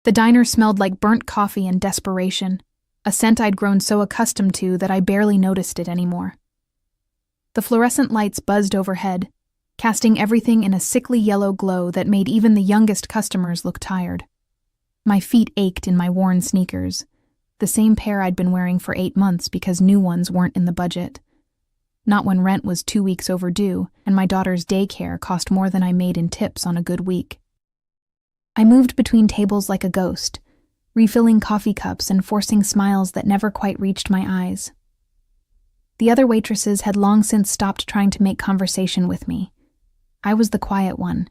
The diner smelled like burnt coffee and desperation, a scent I'd grown so accustomed to that I barely noticed it anymore. The fluorescent lights buzzed overhead, casting everything in a sickly yellow glow that made even the youngest customers look tired. My feet ached in my worn sneakers, the same pair I'd been wearing for 8 months because new ones weren't in the budget. Not when rent was 2 weeks overdue and my daughter's daycare cost more than I made in tips on a good week. I moved between tables like a ghost, refilling coffee cups and forcing smiles that never quite reached my eyes. The other waitresses had long since stopped trying to make conversation with me. I was the quiet one,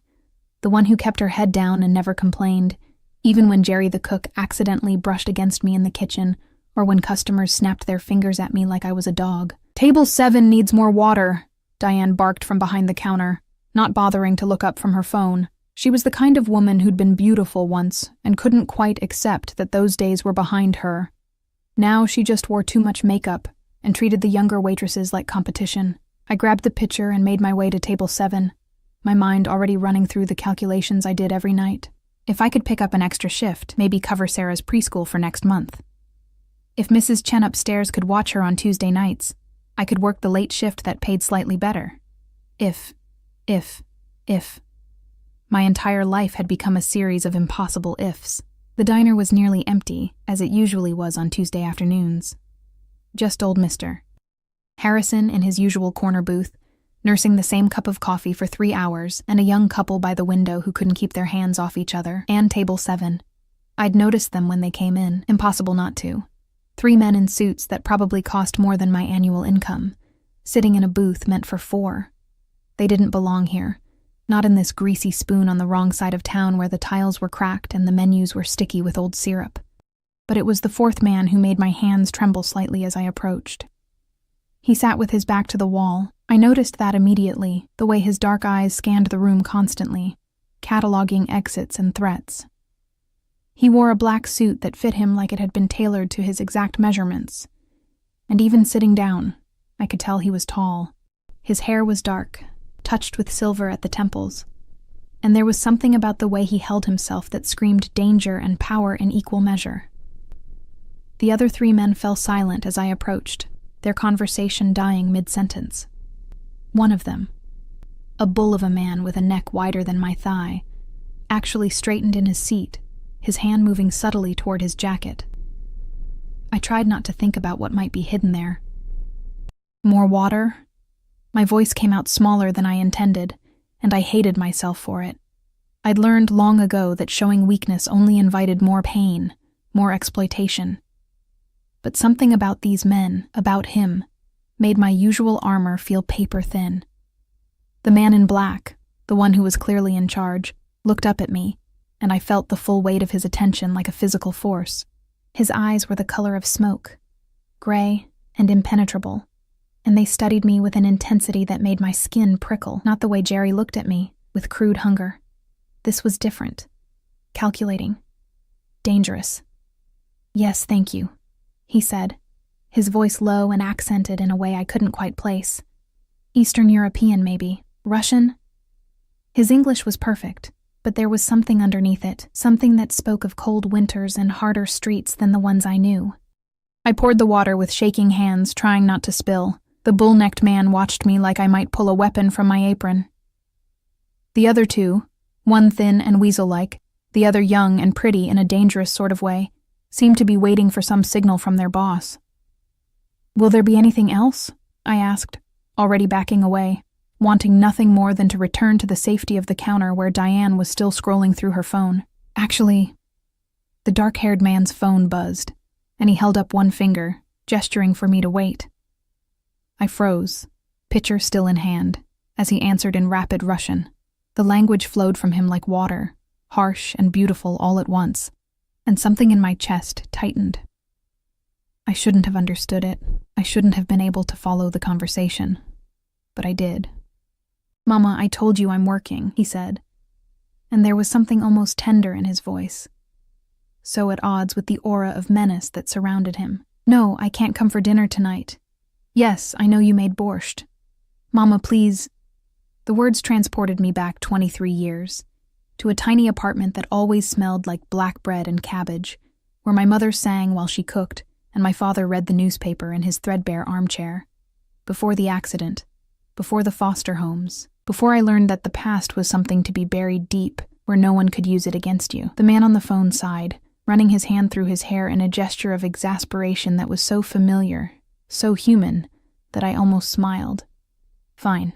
the one who kept her head down and never complained, even when Jerry the cook accidentally brushed against me in the kitchen or when customers snapped their fingers at me like I was a dog. "Table 7 needs more water," Diane barked from behind the counter, not bothering to look up from her phone. She was the kind of woman who'd been beautiful once and couldn't quite accept that those days were behind her. Now she just wore too much makeup and treated the younger waitresses like competition. I grabbed the pitcher and made my way to table 7, my mind already running through the calculations I did every night. If I could pick up an extra shift, maybe cover Sarah's preschool for next month. If Mrs. Chen upstairs could watch her on Tuesday nights, I could work the late shift that paid slightly better. If. My entire life had become a series of impossible ifs. The diner was nearly empty, as it usually was on Tuesday afternoons. Just old Mr. Harrison in his usual corner booth, nursing the same cup of coffee for 3 hours, and a young couple by the window who couldn't keep their hands off each other, and table 7. I'd noticed them when they came in, impossible not to. 3 men in suits that probably cost more than my annual income, sitting in a booth meant for 4. They didn't belong here. Not in this greasy spoon on the wrong side of town where the tiles were cracked and the menus were sticky with old syrup. But it was the 4th man who made my hands tremble slightly as I approached. He sat with his back to the wall. I noticed that immediately, the way his dark eyes scanned the room constantly, cataloging exits and threats. He wore a black suit that fit him like it had been tailored to his exact measurements. And even sitting down, I could tell he was tall. His hair was dark, touched with silver at the temples, and there was something about the way he held himself that screamed danger and power in equal measure. The other 3 men fell silent as I approached, their conversation dying mid-sentence. One of them, a bull of a man with a neck wider than my thigh, actually straightened in his seat, his hand moving subtly toward his jacket. I tried not to think about what might be hidden there. "More water?" My voice came out smaller than I intended, and I hated myself for it. I'd learned long ago that showing weakness only invited more pain, more exploitation. But something about these men, about him, made my usual armor feel paper thin. The man in black, the one who was clearly in charge, looked up at me, and I felt the full weight of his attention like a physical force. His eyes were the color of smoke, gray and impenetrable, and they studied me with an intensity that made my skin prickle, not the way Jerry looked at me, with crude hunger. This was different, calculating, dangerous. "Yes, thank you," he said, his voice low and accented in a way I couldn't quite place. Eastern European, maybe. Russian? His English was perfect, but there was something underneath it, something that spoke of cold winters and harder streets than the ones I knew. I poured the water with shaking hands, trying not to spill. The bull-necked man watched me like I might pull a weapon from my apron. The other 2, one thin and weasel-like, the other young and pretty in a dangerous sort of way, seemed to be waiting for some signal from their boss. "Will there be anything else?" I asked, already backing away, wanting nothing more than to return to the safety of the counter where Diane was still scrolling through her phone. Actually, the dark-haired man's phone buzzed, and he held up one finger, gesturing for me to wait. I froze, pitcher still in hand, as he answered in rapid Russian. The language flowed from him like water, harsh and beautiful all at once, and something in my chest tightened. I shouldn't have understood it. I shouldn't have been able to follow the conversation. But I did. "Mama, I told you I'm working," he said, and there was something almost tender in his voice, so at odds with the aura of menace that surrounded him. "No, I can't come for dinner tonight. Yes, I know you made borscht. Mama, please." The words transported me back 23 years, to a tiny apartment that always smelled like black bread and cabbage, where my mother sang while she cooked and my father read the newspaper in his threadbare armchair. Before the accident, before the foster homes, before I learned that the past was something to be buried deep where no one could use it against you. The man on the phone sighed, running his hand through his hair in a gesture of exasperation that was so familiar, so human, that I almost smiled. Fine.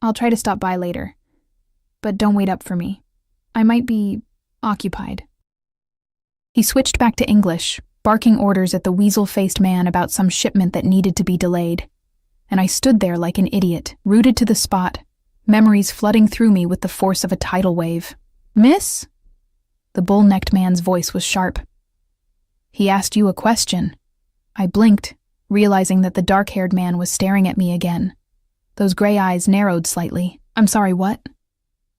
I'll try to stop by later. But don't wait up for me. I might be occupied. He switched back to English, barking orders at the weasel-faced man about some shipment that needed to be delayed. And I stood there like an idiot, rooted to the spot, memories flooding through me with the force of a tidal wave. "Miss?" The bull-necked man's voice was sharp. "He asked you a question." I blinked, realizing that the dark-haired man was staring at me again. Those gray eyes narrowed slightly. "I'm sorry, what?"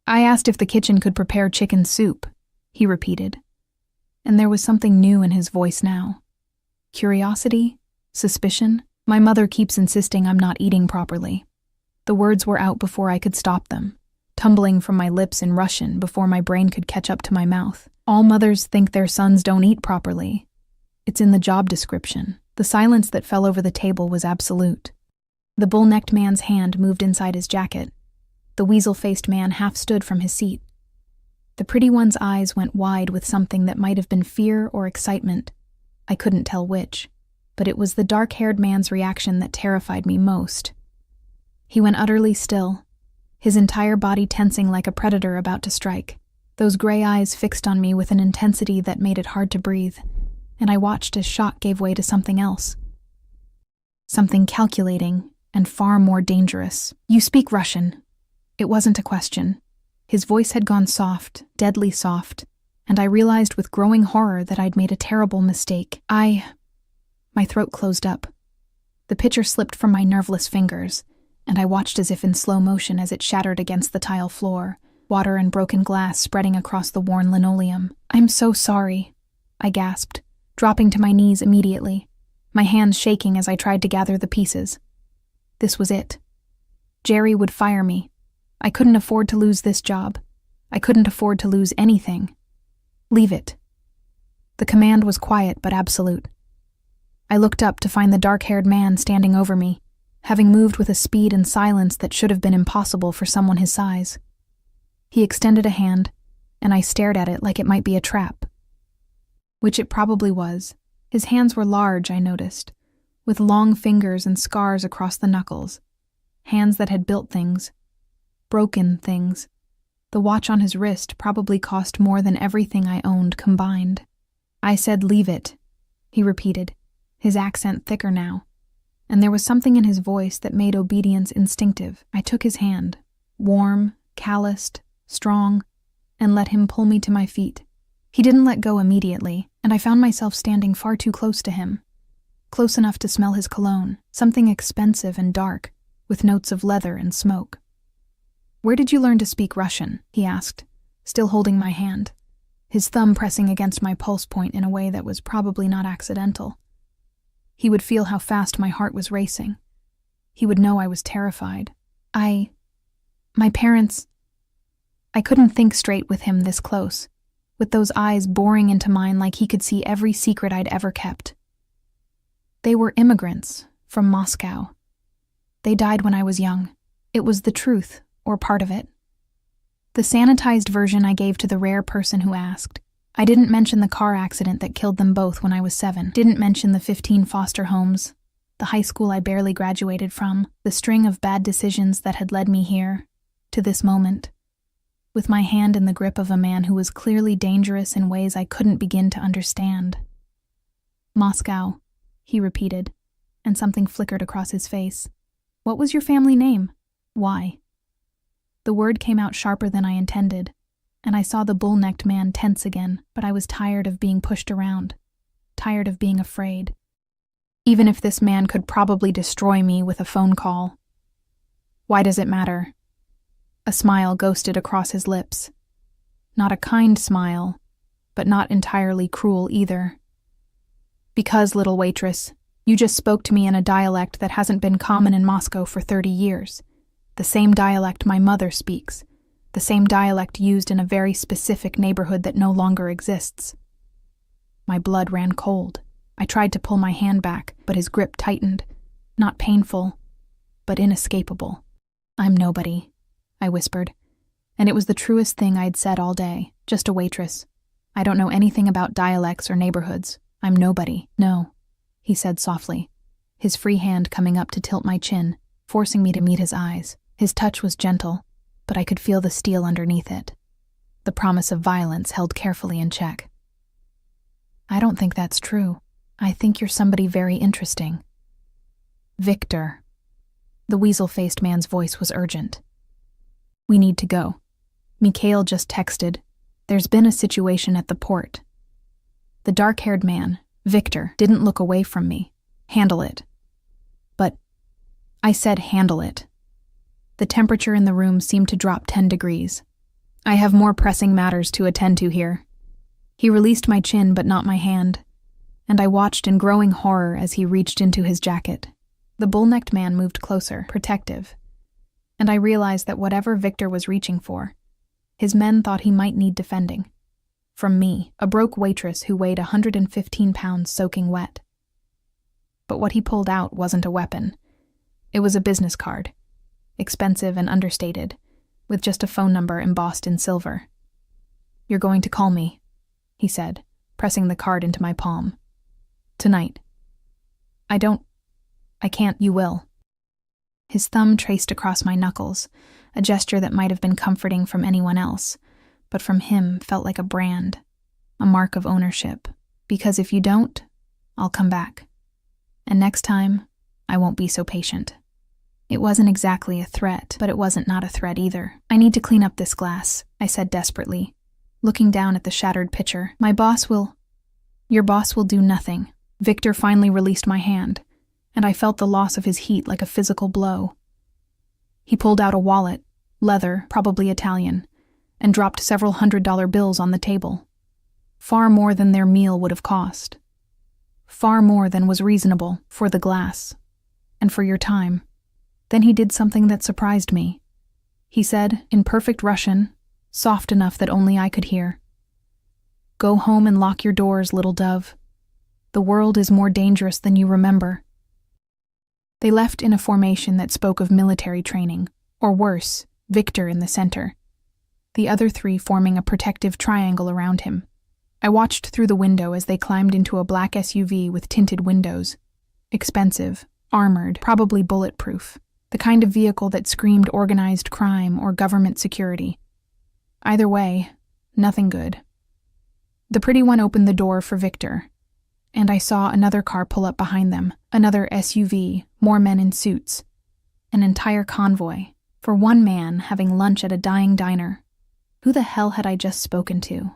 "I asked if the kitchen could prepare chicken soup," he repeated. And there was something new in his voice now. Curiosity? Suspicion? My mother keeps insisting I'm not eating properly. The words were out before I could stop them, tumbling from my lips in Russian before my brain could catch up to my mouth. All mothers think their sons don't eat properly. It's in the job description. The silence that fell over the table was absolute. The bull-necked man's hand moved inside his jacket. The weasel-faced man half stood from his seat. The pretty one's eyes went wide with something that might have been fear or excitement. I couldn't tell which, but it was the dark-haired man's reaction that terrified me most. He went utterly still, his entire body tensing like a predator about to strike. Those gray eyes fixed on me with an intensity that made it hard to breathe, and I watched as shock gave way to something else. Something calculating and far more dangerous. "You speak Russian." It wasn't a question. His voice had gone soft, deadly soft, and I realized with growing horror that I'd made a terrible mistake. My throat closed up. The pitcher slipped from my nerveless fingers, and I watched as if in slow motion as it shattered against the tile floor, water and broken glass spreading across the worn linoleum. "I'm so sorry," I gasped, dropping to my knees immediately, my hands shaking as I tried to gather the pieces. This was it. Jerry would fire me. I couldn't afford to lose this job. I couldn't afford to lose anything. "Leave it." The command was quiet but absolute. I looked up to find the dark-haired man standing over me, having moved with a speed and silence that should have been impossible for someone his size. He extended a hand, and I stared at it like it might be a trap. Which it probably was. His hands were large, I noticed, with long fingers and scars across the knuckles. Hands that had built things. Broken things. The watch on his wrist probably cost more than everything I owned combined. "I said leave it," he repeated, his accent thicker now, and there was something in his voice that made obedience instinctive. I took his hand, warm, calloused, strong, and let him pull me to my feet. He didn't let go immediately, and I found myself standing far too close to him. Close enough to smell his cologne, something expensive and dark, with notes of leather and smoke. "Where did you learn to speak Russian?" he asked, still holding my hand, his thumb pressing against my pulse point in a way that was probably not accidental. He would feel how fast my heart was racing. He would know I was terrified. My parents... I couldn't think straight with him this close, with those eyes boring into mine like he could see every secret I'd ever kept. They were immigrants from Moscow. They died when I was young. It was the truth, or part of it. The sanitized version I gave to the rare person who asked. I didn't mention the car accident that killed them both when I was 7. Didn't mention the 15 foster homes, the high school I barely graduated from, the string of bad decisions that had led me here, to this moment, with my hand in the grip of a man who was clearly dangerous in ways I couldn't begin to understand. "Moscow," he repeated, and something flickered across his face. "What was your family name? Why?" The word came out sharper than I intended, and I saw the bull-necked man tense again, but I was tired of being pushed around, tired of being afraid. Even if this man could probably destroy me with a phone call. "Why does it matter?" A smile ghosted across his lips. Not a kind smile, but not entirely cruel either. "Because, little waitress, you just spoke to me in a dialect that hasn't been common in Moscow for 30 years. The same dialect my mother speaks, the same dialect used in a very specific neighborhood that no longer exists. My blood ran cold. I tried to pull my hand back, but his grip tightened. Not painful, but inescapable. "I'm nobody," I whispered. And it was the truest thing I'd said all day. Just a waitress. I don't know anything about dialects or neighborhoods. I'm nobody. "No," he said softly, his free hand coming up to tilt my chin, forcing me to meet his eyes. His touch was gentle, but I could feel the steel underneath it. The promise of violence held carefully in check. "I don't think that's true. I think you're somebody very interesting." "Victor." The weasel-faced man's voice was urgent. "We need to go. Mikhail just texted. There's been a situation at the port." The dark-haired man, Victor, didn't look away from me. "Handle it." "But," I said, "handle it." The temperature in the room seemed to drop 10 degrees. "I have more pressing matters to attend to here." He released my chin but not my hand, and I watched in growing horror as he reached into his jacket. The bull-necked man moved closer, protective, and I realized that whatever Victor was reaching for, his men thought he might need defending. From me, a broke waitress who weighed 115 pounds soaking wet. But what he pulled out wasn't a weapon. It was a business card, expensive and understated, with just a phone number embossed in silver. "You're going to call me," he said, pressing the card into my palm. "Tonight." I can't, you will." His thumb traced across my knuckles, a gesture that might have been comforting from anyone else, but from him felt like a brand, a mark of ownership. "Because if you don't, I'll come back. And next time, I won't be so patient." It wasn't exactly a threat, but it wasn't not a threat either. "I need to clean up this glass," I said desperately, looking down at the shattered pitcher. Your boss will do nothing." Victor finally released my hand, and I felt the loss of his heat like a physical blow. He pulled out a wallet, leather, probably Italian, and dropped several $100 bills on the table. Far more than their meal would have cost. Far more than was reasonable for the glass, and for your time. Then he did something that surprised me. He said, in perfect Russian, soft enough that only I could hear, "Go home and lock your doors, little dove. The world is more dangerous than you remember." They left in a formation that spoke of military training, or worse, Victor in the center, the other three forming a protective triangle around him. I watched through the window as they climbed into a black SUV with tinted windows. Expensive, armored, probably bulletproof, the kind of vehicle that screamed organized crime or government security. Either way, nothing good. The pretty one opened the door for Victor, and I saw another car pull up behind them, another SUV, more men in suits. An entire convoy, for one man having lunch at a dying diner. Who the hell had I just spoken to?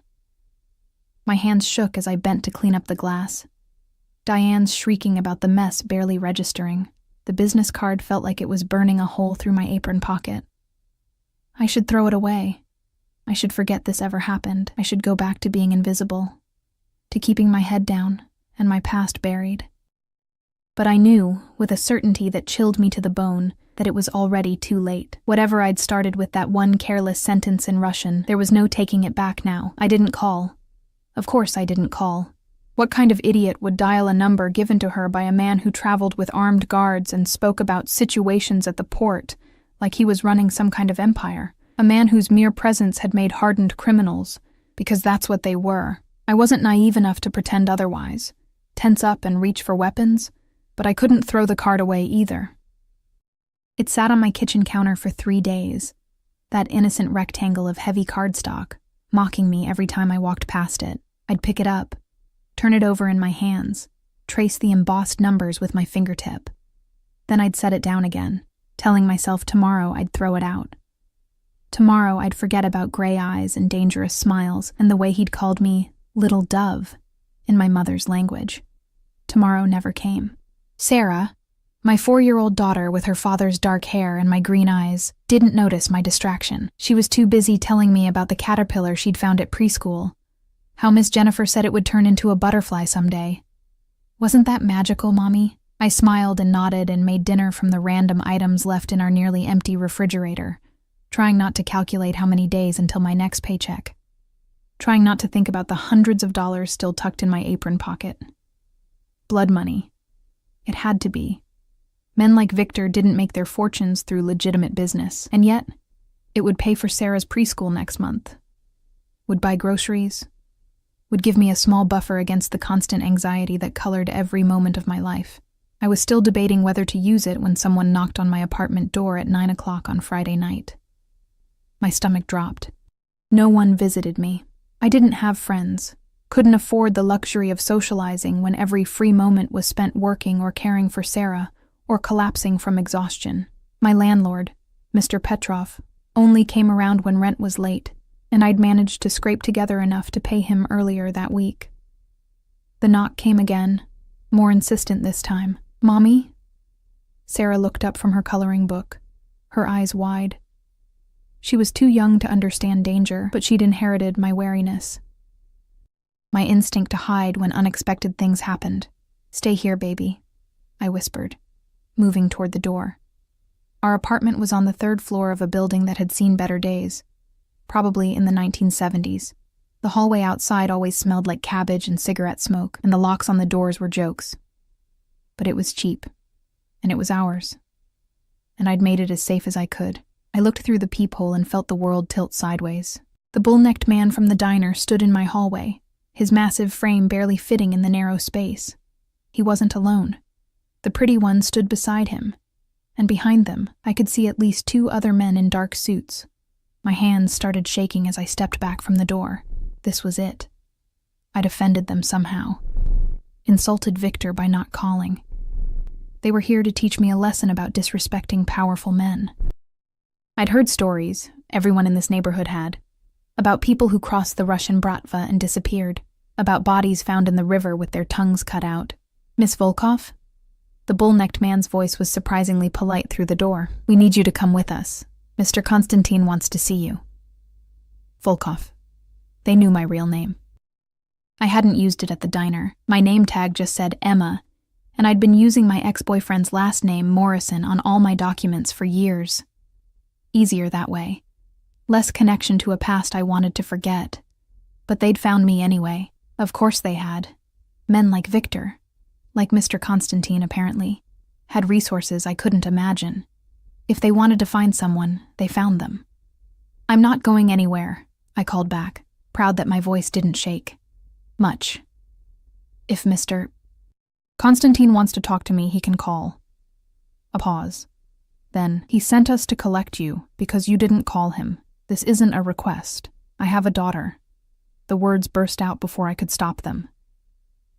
My hands shook as I bent to clean up the glass. Diane's shrieking about the mess barely registering. The business card felt like it was burning a hole through my apron pocket. I should throw it away. I should forget this ever happened. I should go back to being invisible, to keeping my head down and my past buried. But I knew, with a certainty that chilled me to the bone, that it was already too late. Whatever I'd started with that one careless sentence in Russian, there was no taking it back now. I didn't call. Of course I didn't call. What kind of idiot would dial a number given to her by a man who traveled with armed guards and spoke about situations at the port like he was running some kind of empire? A man whose mere presence had made hardened criminals, because that's what they were. I wasn't naive enough to pretend otherwise, tense up and reach for weapons, but I couldn't throw the card away either. It sat on my kitchen counter for 3 days, that innocent rectangle of heavy cardstock, mocking me every time I walked past it. I'd pick it up, turn it over in my hands, trace the embossed numbers with my fingertip. Then I'd set it down again, telling myself tomorrow I'd throw it out. Tomorrow I'd forget about gray eyes and dangerous smiles and the way he'd called me little dove in my mother's language. Tomorrow never came. Sarah, my 4-year-old daughter with her father's dark hair and my green eyes, didn't notice my distraction. She was too busy telling me about the caterpillar she'd found at preschool, how Miss Jennifer said it would turn into a butterfly someday. Wasn't that magical, Mommy? I smiled and nodded and made dinner from the random items left in our nearly empty refrigerator. trying not to calculate how many days until my next paycheck, trying not to think about the hundreds of dollars still tucked in my apron pocket. Blood money. It had to be. Men like Victor didn't make their fortunes through legitimate business, and yet, it would pay for Sarah's preschool next month, would buy groceries, would give me a small buffer against the constant anxiety that colored every moment of my life. I was still debating whether to use it when someone knocked on my apartment door at 9 o'clock on Friday night. My stomach dropped. No one visited me. I didn't have friends, couldn't afford the luxury of socializing when every free moment was spent working or caring for Sarah or collapsing from exhaustion. My landlord, Mr. Petrov, only came around when rent was late, and I'd managed to scrape together enough to pay him earlier that week. The knock came again, more insistent this time. "Mommy?" Sarah looked up from her coloring book, her eyes wide. She was too young to understand danger, but she'd inherited my wariness. My instinct to hide when unexpected things happened. "Stay here, baby," I whispered, moving toward the door. Our apartment was on the 3rd floor of a building that had seen better days, probably in the 1970s. The hallway outside always smelled like cabbage and cigarette smoke, and the locks on the doors were jokes. But it was cheap, and it was ours. And I'd made it as safe as I could. I looked through the peephole and felt the world tilt sideways. The bull-necked man from the diner stood in my hallway, his massive frame barely fitting in the narrow space. He wasn't alone. The pretty one stood beside him, and behind them I could see at least 2 other men in dark suits. My hands started shaking as I stepped back from the door. This was it. I'd offended them somehow. Insulted Victor by not calling. They were here to teach me a lesson about disrespecting powerful men. I'd heard stories, everyone in this neighborhood had, about people who crossed the Russian Bratva and disappeared, about bodies found in the river with their tongues cut out. "Miss Volkov?" The bull-necked man's voice was surprisingly polite through the door. "We need you to come with us. Mr. Konstantin wants to see you." Volkov. They knew my real name. I hadn't used it at the diner. My name tag just said Emma, and I'd been using my ex-boyfriend's last name, Morrison, on all my documents for years. Easier that way. Less connection to a past I wanted to forget. But they'd found me anyway. Of course they had. Men like Victor, like Mr. Konstantin apparently, had resources I couldn't imagine. If they wanted to find someone, they found them. "I'm not going anywhere," I called back, proud that my voice didn't shake. Much. "If Mr. Konstantin wants to talk to me, he can call." A pause. Then, "He sent us to collect you because you didn't call him. This isn't a request. I have a daughter." The words burst out before I could stop them.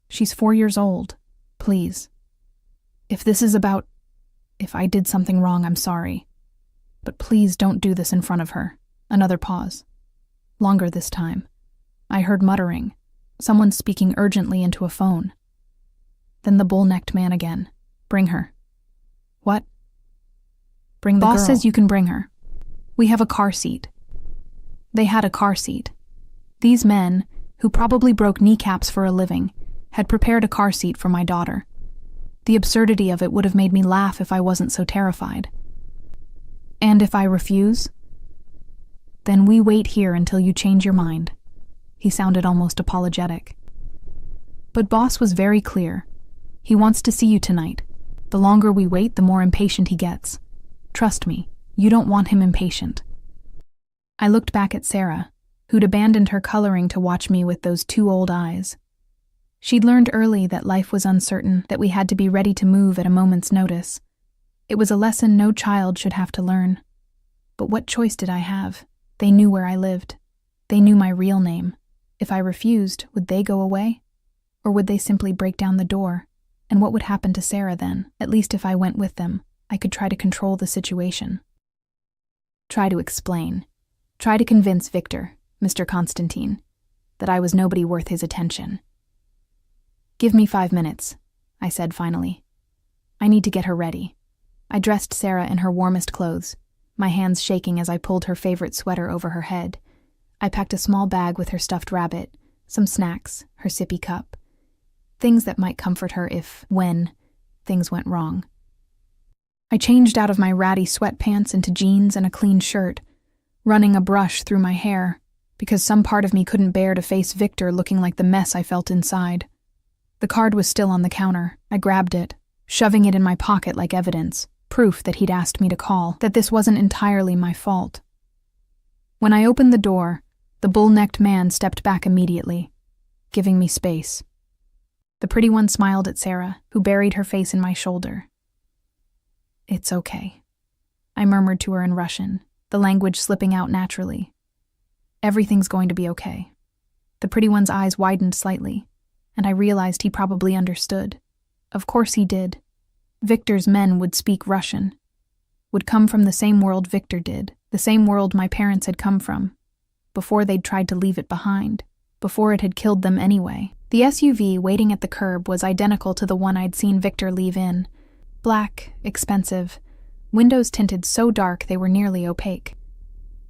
"She's 4 years old. Please. If this is about... If I did something wrong, I'm sorry. But please don't do this in front of her." Another pause. Longer this time. I heard muttering. Someone speaking urgently into a phone. Then the bull-necked man again. "Bring her." "What?" "Bring the girl. Boss says you can bring her. We have a car seat." They had a car seat. These men, who probably broke kneecaps for a living, had prepared a car seat for my daughter. The absurdity of it would have made me laugh if I wasn't so terrified. "And if I refuse?" "Then we wait here until you change your mind." He sounded almost apologetic. But Boss was very clear. He wants to see you tonight. The longer we wait, the more impatient he gets. Trust me, you don't want him impatient. I looked back at Sarah, who'd abandoned her coloring to watch me with those 2 old eyes. She'd learned early that life was uncertain, that we had to be ready to move at a moment's notice. It was a lesson no child should have to learn. But what choice did I have? They knew where I lived. They knew my real name. If I refused, would they go away? Or would they simply break down the door? And what would happen to Sarah then? At least if I went with them, I could try to control the situation. Try to explain. Try to convince Victor, Mr. Konstantin, that I was nobody worth his attention. "Give me 5 minutes," I said finally. "I need to get her ready." I dressed Sarah in her warmest clothes, my hands shaking as I pulled her favorite sweater over her head. I packed a small bag with her stuffed rabbit, some snacks, her sippy cup. Things that might comfort her when, things went wrong. I changed out of my ratty sweatpants into jeans and a clean shirt, running a brush through my hair, because some part of me couldn't bear to face Victor looking like the mess I felt inside. The card was still on the counter. I grabbed it, shoving it in my pocket like evidence, proof that he'd asked me to call, that this wasn't entirely my fault. When I opened the door, the bull-necked man stepped back immediately, giving me space. The pretty one smiled at Sarah, who buried her face in my shoulder. "It's okay," I murmured to her in Russian, the language slipping out naturally. "Everything's going to be okay." The pretty one's eyes widened slightly, and I realized he probably understood. Of course he did. Victor's men would speak Russian, would come from the same world Victor did, the same world my parents had come from, before they'd tried to leave it behind, before it had killed them anyway. The SUV waiting at the curb was identical to the one I'd seen Victor leave in. Black, expensive, windows tinted so dark they were nearly opaque.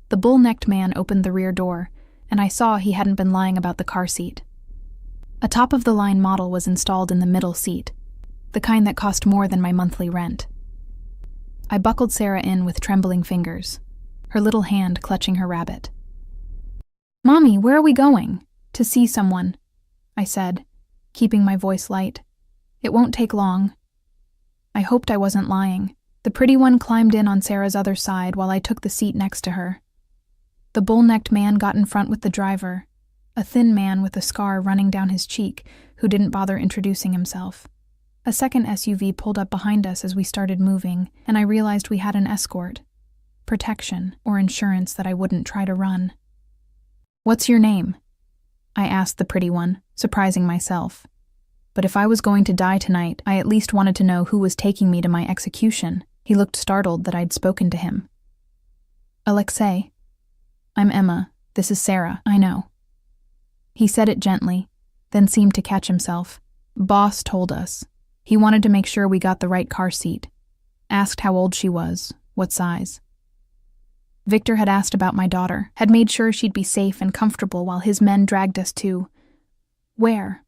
The bull-necked man opened the rear door, and I saw he hadn't been lying about the car seat. A top-of-the-line model was installed in the middle seat, the kind that cost more than my monthly rent. I buckled Sarah in with trembling fingers, her little hand clutching her rabbit. "Mommy, where are we going?" "To see someone," I said, keeping my voice light. "It won't take long." I hoped I wasn't lying. The pretty one climbed in on Sarah's other side while I took the seat next to her. The bull-necked man got in front with the driver, a thin man with a scar running down his cheek who didn't bother introducing himself. A second SUV pulled up behind us as we started moving, and I realized we had an escort. Protection, or insurance that I wouldn't try to run. "What's your name?" I asked the pretty one, surprising myself. But if I was going to die tonight, I at least wanted to know who was taking me to my execution. He looked startled that I'd spoken to him. "Alexei." "I'm Emma. This is Sarah, I know." He said it gently, then seemed to catch himself. "Boss told us. He wanted to make sure we got the right car seat. Asked how old she was, what size." Victor had asked about my daughter, had made sure she'd be safe and comfortable while his men dragged us to... Where?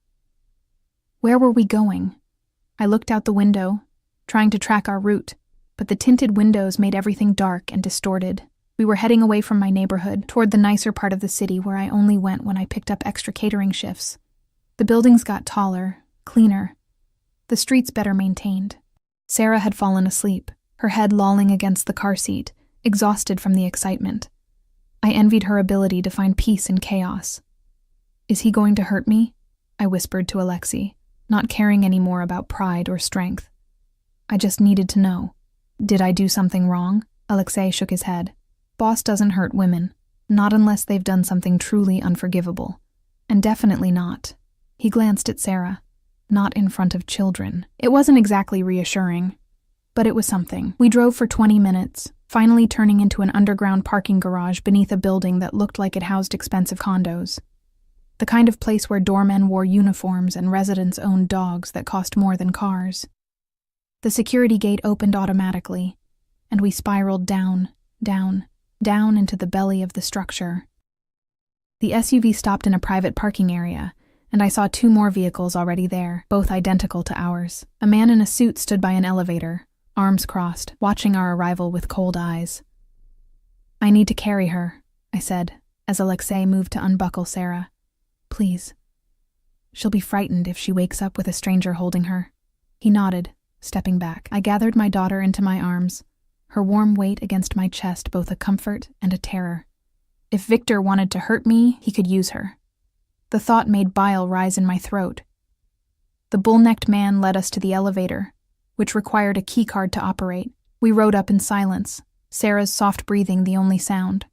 Where were we going? I looked out the window, trying to track our route, but the tinted windows made everything dark and distorted. We were heading away from my neighborhood, toward the nicer part of the city where I only went when I picked up extra catering shifts. The buildings got taller, cleaner, the streets better maintained. Sarah had fallen asleep, her head lolling against the car seat, exhausted from the excitement. I envied her ability to find peace in chaos. "Is he going to hurt me?" I whispered to Alexei, not caring any more about pride or strength. I just needed to know. "Did I do something wrong?" Alexei shook his head. "Boss doesn't hurt women, not unless they've done something truly unforgivable. And definitely not." He glanced at Sarah. "Not in front of children." It wasn't exactly reassuring, but it was something. We drove for 20 minutes, finally turning into an underground parking garage beneath a building that looked like it housed expensive condos. The kind of place where doormen wore uniforms and residents owned dogs that cost more than cars. The security gate opened automatically, and we spiraled down, down, down into the belly of the structure. The SUV stopped in a private parking area, and I saw 2 more vehicles already there, both identical to ours. A man in a suit stood by an elevator, arms crossed, watching our arrival with cold eyes. "I need to carry her," I said, as Alexei moved to unbuckle Sarah. "Please. She'll be frightened if she wakes up with a stranger holding her." He nodded, stepping back. I gathered my daughter into my arms, her warm weight against my chest both a comfort and a terror. If Victor wanted to hurt me, he could use her. The thought made bile rise in my throat. The bull-necked man led us to the elevator, which required a keycard to operate. We rode up in silence, Sarah's soft breathing the only sound.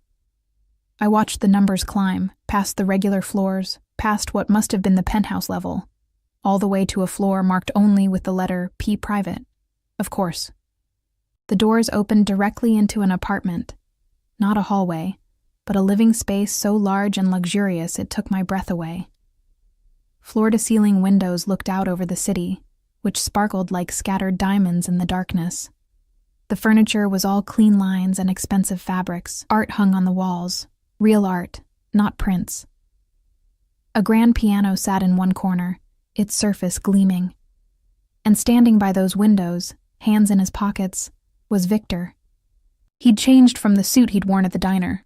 I watched the numbers climb, past the regular floors, past what must have been the penthouse level, all the way to a floor marked only with the letter P private. Of course. The doors opened directly into an apartment, not a hallway, but a living space so large and luxurious it took my breath away. Floor-to-ceiling windows looked out over the city, which sparkled like scattered diamonds in the darkness. The furniture was all clean lines and expensive fabrics. Art hung on the walls, real art, not prints. A grand piano sat in one corner, its surface gleaming. And standing by those windows, hands in his pockets, was Victor. He'd changed from the suit he'd worn at the diner,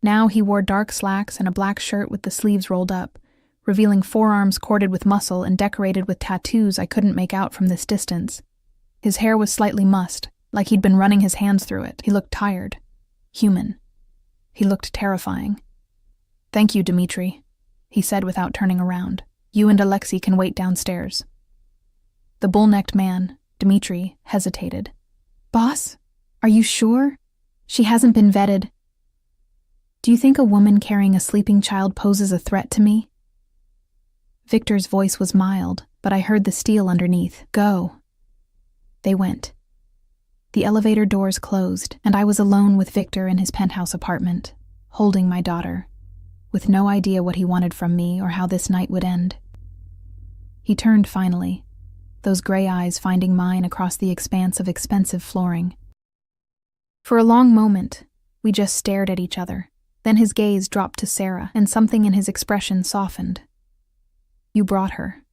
Now he wore dark slacks and a black shirt with the sleeves rolled up, revealing forearms corded with muscle and decorated with tattoos I couldn't make out from this distance. His hair was slightly mussed, like he'd been running his hands through it. He looked tired. Human. He looked terrifying. "Thank you, Dmitri," he said without turning around. "You and Alexei can wait downstairs." The bull-necked man, Dmitri, hesitated. "Boss? Are you sure? She hasn't been vetted. Do you think a woman carrying a sleeping child poses a threat to me?" Victor's voice was mild, but I heard the steel underneath. "Go." They went. The elevator doors closed, and I was alone with Victor in his penthouse apartment, holding my daughter, with no idea what he wanted from me or how this night would end. He turned finally, those gray eyes finding mine across the expanse of expensive flooring. For a long moment, we just stared at each other. Then his gaze dropped to Sarah, and something in his expression softened. "You brought her.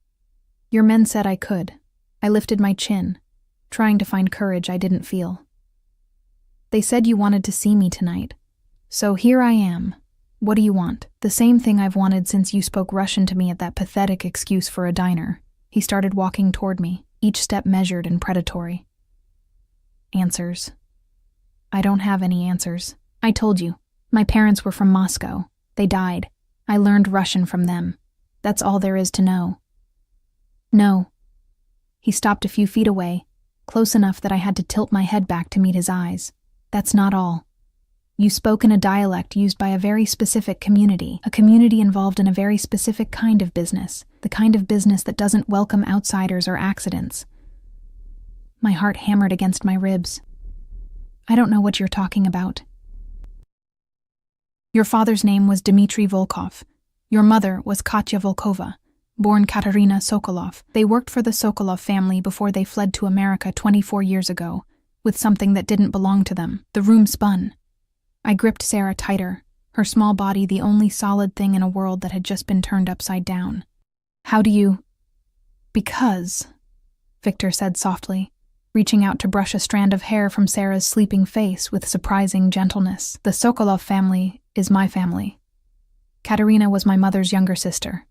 Your men said I could." I lifted my chin, trying to find courage I didn't feel. "They said you wanted to see me tonight. So here I am. What do you want?" "The same thing I've wanted since you spoke Russian to me at that pathetic excuse for a diner." He started walking toward me, each step measured and predatory. "Answers. I don't have any answers. I told you. My parents were from Moscow. They died. I learned Russian from them. That's all there is to know." "No." He stopped a few feet away, close enough that I had to tilt my head back to meet his eyes. "That's not all. You spoke in a dialect used by a very specific community, a community involved in a very specific kind of business, the kind of business that doesn't welcome outsiders or accidents." My heart hammered against my ribs. "I don't know what you're talking about." "Your father's name was Dmitri Volkov. Your mother was Katya Volkova, born Katerina Sokolov. They worked for the Sokolov family before they fled to America 24 years ago, with something that didn't belong to them. The room spun." I gripped Sarah tighter, her small body the only solid thing in a world that had just been turned upside down. "How do you—" "Because," Victor said softly, reaching out to brush a strand of hair from Sarah's sleeping face with surprising gentleness. "The Sokolov family is my family. Katerina was my mother's younger sister.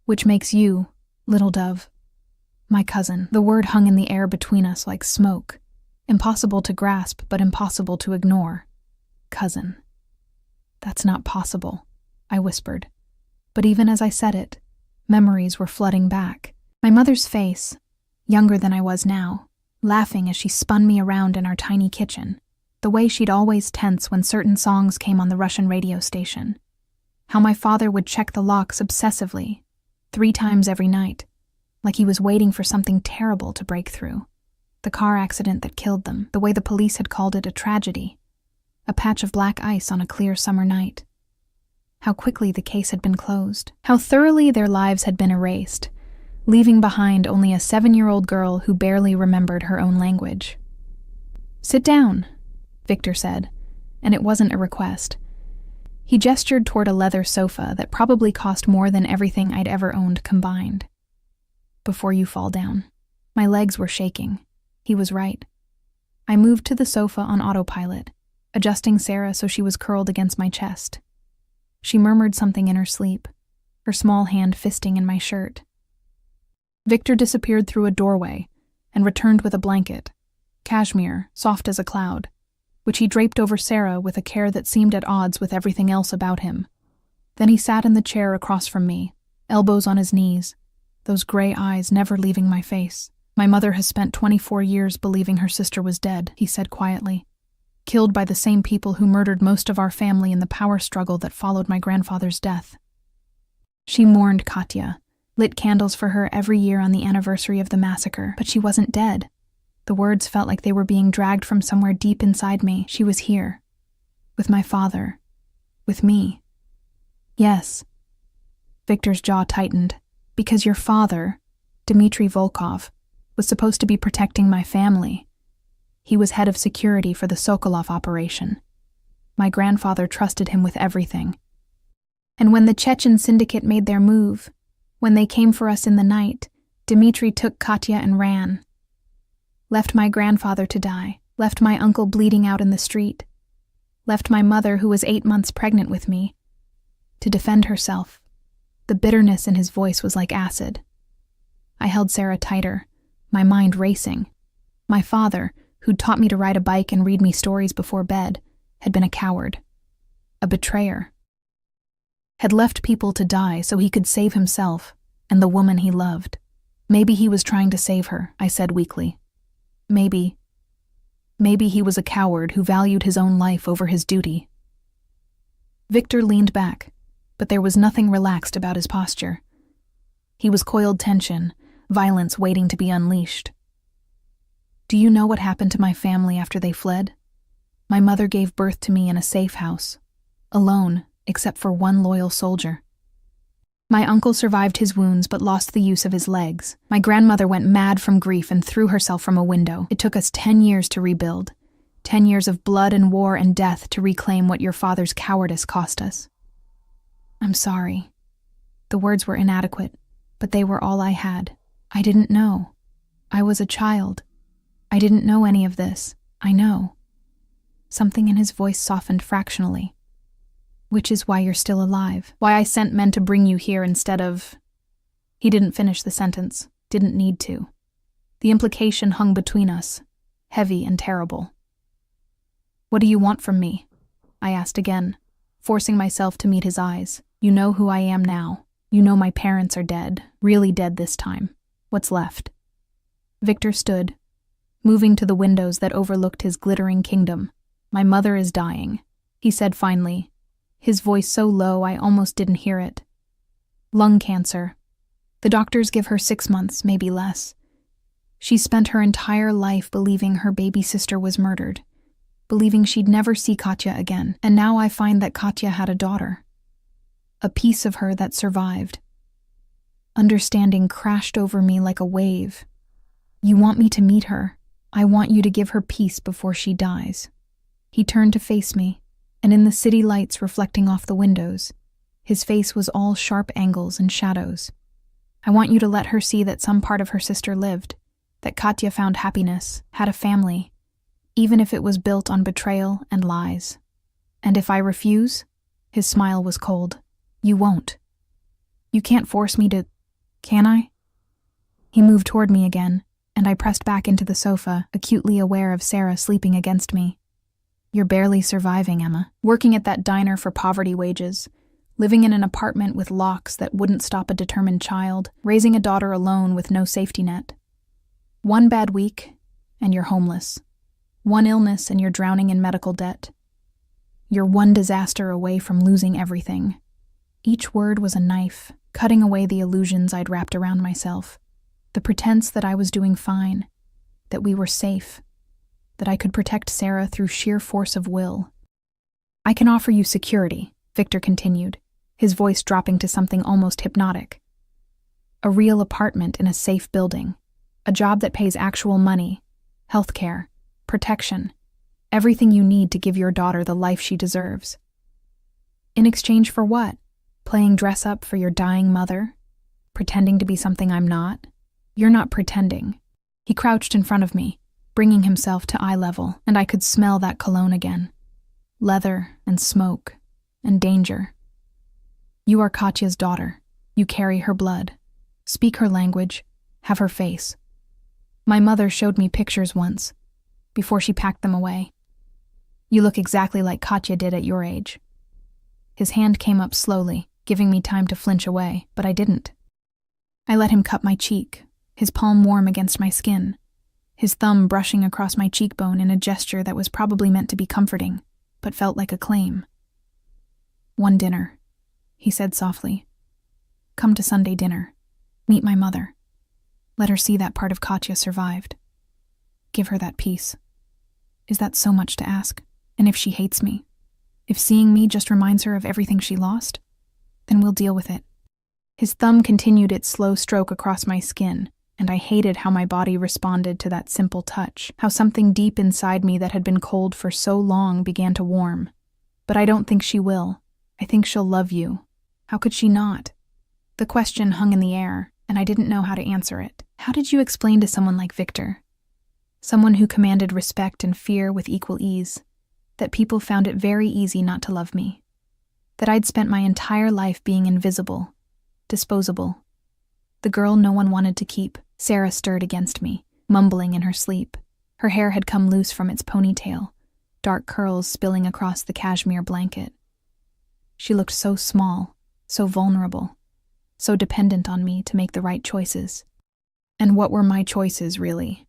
Which makes you, little dove, my cousin." The word hung in the air between us like smoke, impossible to grasp but impossible to ignore. Cousin. "That's not possible," I whispered. But even as I said it, memories were flooding back. My mother's face, younger than I was now, laughing as she spun me around in our tiny kitchen, the way she'd always tense when certain songs came on the Russian radio station. How my father would check the locks obsessively, 3 times every night, like he was waiting for something terrible to break through. The car accident that killed them, the way the police had called it a tragedy, a patch of black ice on a clear summer night. How quickly the case had been closed, how thoroughly their lives had been erased, leaving behind only a 7-year-old girl who barely remembered her own language. "Sit down," Victor said, and it wasn't a request. He gestured toward a leather sofa that probably cost more than everything I'd ever owned combined. "Before you fall down." My legs were shaking. He was right. I moved to the sofa on autopilot, adjusting Sarah so she was curled against my chest. She murmured something in her sleep, her small hand fisting in my shirt. Victor disappeared through a doorway and returned with a blanket, cashmere, soft as a cloud, which he draped over Sarah with a care that seemed at odds with everything else about him. Then he sat in the chair across from me, elbows on his knees, those gray eyes never leaving my face. "My mother has spent 24 years believing her sister was dead," he said quietly. "Killed by the same people who murdered most of our family in the power struggle that followed my grandfather's death. She mourned Katya, lit candles for her every year on the anniversary of the massacre, but she wasn't dead. The words felt like they were being dragged from somewhere deep inside me. She was here. With my father. With me. Yes." Victor's jaw tightened. "Because your father, Dmitri Volkov, was supposed to be protecting my family. He was head of security for the Sokolov operation. My grandfather trusted him with everything. And when the Chechen syndicate made their move, when they came for us in the night, Dmitri took Katya and ran. Left my grandfather to die, left my uncle bleeding out in the street. left my mother, who was 8 months pregnant with me, to defend herself. The bitterness in his voice was like acid. I held Sarah tighter, my mind racing. My father, who'd taught me to ride a bike and read me stories before bed, had been a coward, a betrayer. Had left people to die so he could save himself and the woman he loved. Maybe he was trying to save her, I said weakly. Maybe he was a coward who valued his own life over his duty. Victor leaned back, but there was nothing relaxed about his posture. He was coiled tension, violence waiting to be unleashed. Do you know what happened to my family after they fled? My mother gave birth to me in a safe house, alone, except for one loyal soldier. My uncle survived his wounds but lost the use of his legs. My grandmother went mad from grief and threw herself from a window. It took us 10 years to rebuild. 10 years of blood and war and death to reclaim what your father's cowardice cost us. I'm sorry. The words were inadequate, but they were all I had. I didn't know. I was a child. I didn't know any of this. I know. Something in his voice softened fractionally. Which is why you're still alive. Why I sent men to bring you here instead of... He didn't finish the sentence. Didn't need to. The implication hung between us, heavy and terrible. What do you want from me? I asked again, forcing myself to meet his eyes. You know who I am now. You know my parents are dead, really dead this time. What's left? Victor stood, moving to the windows that overlooked his glittering kingdom. My mother is dying, he said finally, his voice so low I almost didn't hear it. Lung cancer. The doctors give her 6 months, maybe less. She spent her entire life believing her baby sister was murdered, believing she'd never see Katya again, and now I find that Katya had a daughter. A piece of her that survived. Understanding crashed over me like a wave. You want me to meet her. I want you to give her peace before she dies. He turned to face me, and in the city lights reflecting off the windows, his face was all sharp angles and shadows. I want you to let her see that some part of her sister lived, that Katya found happiness, had a family, even if it was built on betrayal and lies. And if I refuse, his smile was cold. You won't. You can't force me to, can I? He moved toward me again, and I pressed back into the sofa, acutely aware of Sarah sleeping against me. You're barely surviving, Emma. Working at that diner for poverty wages, living in an apartment with locks that wouldn't stop a determined child, raising a daughter alone with no safety net. One bad week, and you're homeless. One illness, and you're drowning in medical debt. You're one disaster away from losing everything. Each word was a knife, cutting away the illusions I'd wrapped around myself. The pretense that I was doing fine, that we were safe, that I could protect Sarah through sheer force of will. I can offer you security, Victor continued, his voice dropping to something almost hypnotic. A real apartment in a safe building, a job that pays actual money, healthcare, protection, everything you need to give your daughter the life she deserves. In exchange for what? Playing dress-up for your dying mother? Pretending to be something I'm not? You're not pretending. He crouched in front of me, bringing himself to eye level, and I could smell that cologne again. Leather and smoke and danger. You are Katya's daughter. You carry her blood. Speak her language. Have her face. My mother showed me pictures once, before she packed them away. You look exactly like Katya did at your age. His hand came up slowly, giving me time to flinch away, but I didn't. I let him cup my cheek, his palm warm against my skin, his thumb brushing across my cheekbone in a gesture that was probably meant to be comforting, but felt like a claim. One dinner, he said softly. Come to Sunday dinner. Meet my mother. Let her see that part of Katya survived. Give her that peace. Is that so much to ask? And if she hates me? If seeing me just reminds her of everything she lost? Then we'll deal with it. His thumb continued its slow stroke across my skin, and I hated how my body responded to that simple touch, how something deep inside me that had been cold for so long began to warm. But I don't think she will. I think she'll love you. How could she not? The question hung in the air, and I didn't know how to answer it. How did you explain to someone like Victor? Someone who commanded respect and fear with equal ease. that people found it very easy not to love me, that I'd spent my entire life being invisible, disposable. The girl no one wanted to keep. Sarah stirred against me, mumbling in her sleep. Her hair had come loose from its ponytail, dark curls spilling across the cashmere blanket. She looked so small, so vulnerable, so dependent on me to make the right choices. And what were my choices, really?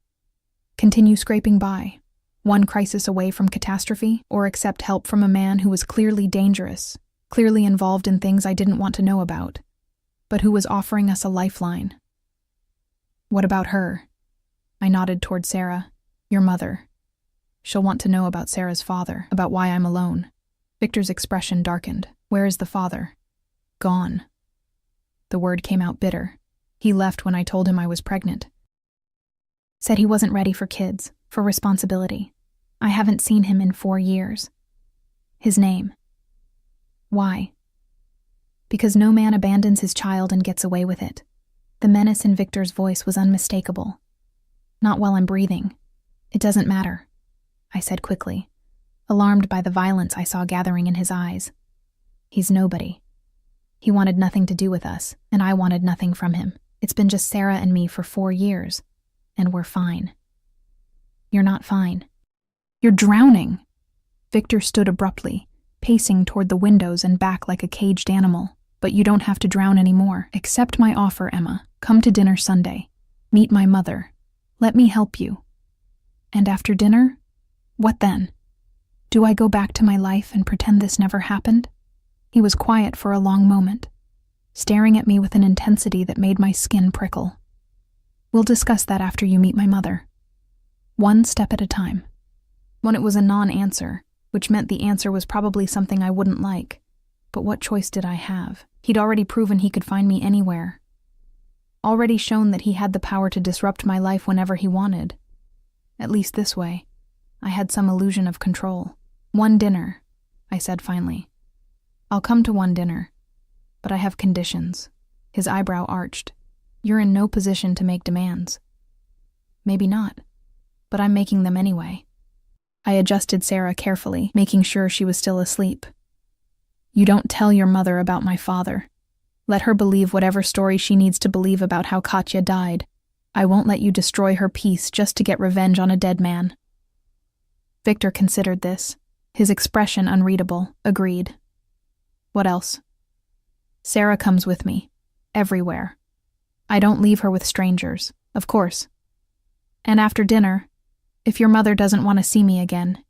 Continue scraping by, one crisis away from catastrophe, or accept help from a man who was clearly dangerous, clearly involved in things I didn't want to know about, but who was offering us a lifeline? What about her? I nodded toward Sarah. Your mother. She'll want to know about Sarah's father, about why I'm alone. Victor's expression darkened. Where is the father? Gone. The word came out bitter. He left when I told him I was pregnant. Said he wasn't ready for kids, for responsibility. I haven't seen him in 4 years. His name. Why? Because no man abandons his child and gets away with it. The menace in Victor's voice was unmistakable. Not while I'm breathing. It doesn't matter, I said quickly, alarmed by the violence I saw gathering in his eyes. He's nobody. He wanted nothing to do with us, and I wanted nothing from him. It's been just Sarah and me for 4 years, and we're fine. You're not fine. You're drowning. Victor stood abruptly, pacing toward the windows and back like a caged animal. But you don't have to drown anymore. Accept my offer, Emma. Come to dinner Sunday. Meet my mother. Let me help you. And after dinner? What then? Do I go back to my life and pretend this never happened? He was quiet for a long moment, staring at me with an intensity that made my skin prickle. We'll discuss that after you meet my mother. One step at a time. When it was a non-answer, which meant the answer was probably something I wouldn't like. But what choice did I have? He'd already proven he could find me anywhere. Already shown that he had the power to disrupt my life whenever he wanted. At least this way, I had some illusion of control. One dinner, I said finally. I'll come to one dinner, but I have conditions. His eyebrow arched. You're in no position to make demands. Maybe not, but I'm making them anyway. I adjusted Sarah carefully, making sure she was still asleep. You don't tell your mother about my father. Let her believe whatever story she needs to believe about how Katya died. I won't let you destroy her peace just to get revenge on a dead man. Victor considered this, his expression unreadable, agreed. What else? Sarah comes with me, everywhere. I don't leave her with strangers, of course. And after dinner, if your mother doesn't want to see me again,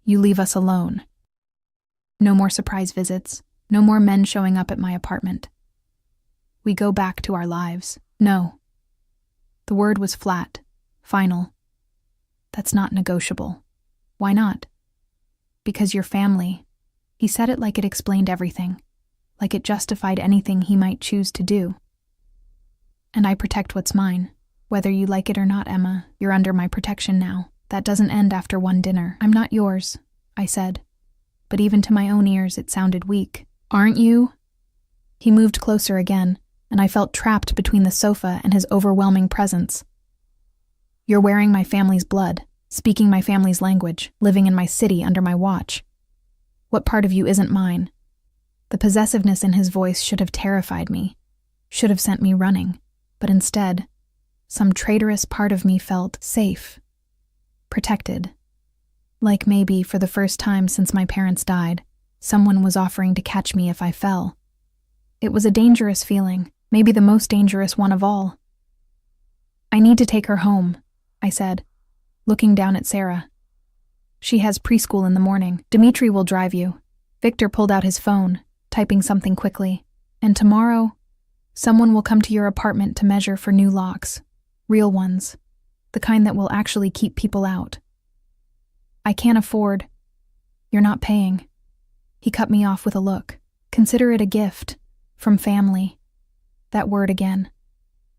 you leave us alone. No more surprise visits, no more men showing up at my apartment. We go back to our lives. No. The word was flat, final. That's not negotiable. Why not? Because your family. He said it like it explained everything, like it justified anything he might choose to do. And I protect what's mine. Whether you like it or not, Emma, you're under my protection now. That doesn't end after one dinner. I'm not yours, I said. But even to my own ears it sounded weak. Aren't you? He moved closer again, and I felt trapped between the sofa and his overwhelming presence. You're wearing my family's blood, speaking my family's language, living in my city under my watch. What part of you isn't mine? The possessiveness in his voice should have terrified me, should have sent me running, but instead, some traitorous part of me felt safe, protected. Like maybe, for the first time since my parents died, someone was offering to catch me if I fell. It was a dangerous feeling, maybe the most dangerous one of all. I need to take her home, I said, looking down at Sarah. She has preschool in the morning. Dimitri will drive you. Victor pulled out his phone, typing something quickly. And tomorrow, someone will come to your apartment to measure for new locks. Real ones. The kind that will actually keep people out. I can't afford. You're not paying. He cut me off with a look. Consider it a gift. From family. That word again.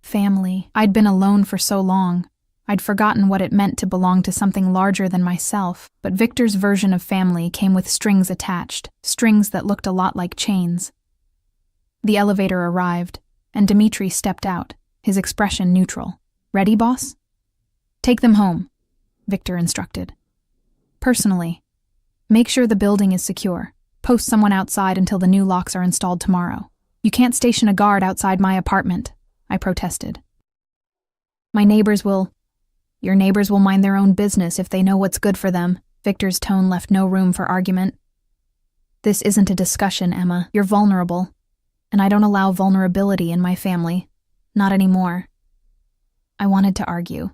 Family. I'd been alone for so long. I'd forgotten what it meant to belong to something larger than myself, but Victor's version of family came with strings attached, strings that looked a lot like chains. The elevator arrived, and Dimitri stepped out, his expression neutral. Ready, boss? Take them home, Victor instructed. Personally. Make sure the building is secure. Post someone outside until the new locks are installed tomorrow. You can't station a guard outside my apartment, I protested. Your neighbors will mind their own business if they know what's good for them. Victor's tone left no room for argument. This isn't a discussion, Emma. You're vulnerable. And I don't allow vulnerability in my family. Not anymore. I wanted to argue.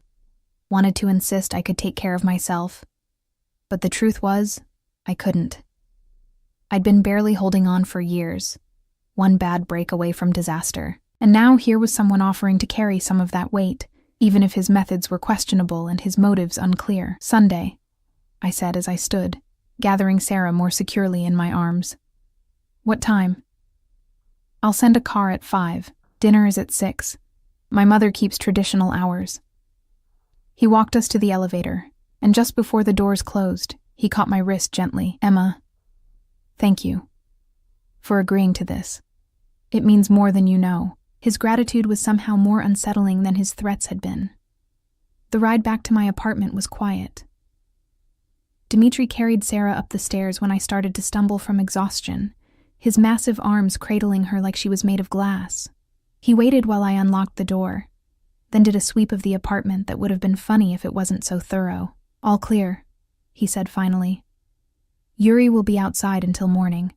Wanted to insist I could take care of myself. But the truth was, I couldn't. I'd been barely holding on for years. One bad break away from disaster. And now here was someone offering to carry some of that weight, even if his methods were questionable and his motives unclear. Sunday, I said as I stood, gathering Sarah more securely in my arms. What time? I'll send a car at 5. Dinner is at 6. My mother keeps traditional hours. He walked us to the elevator, and just before the doors closed, he caught my wrist gently. Emma, thank you for agreeing to this. It means more than you know. His gratitude was somehow more unsettling than his threats had been. The ride back to my apartment was quiet. Dimitri carried Sarah up the stairs when I started to stumble from exhaustion, his massive arms cradling her like she was made of glass. He waited while I unlocked the door, then did a sweep of the apartment that would have been funny if it wasn't so thorough. All clear, he said finally. Yuri will be outside until morning.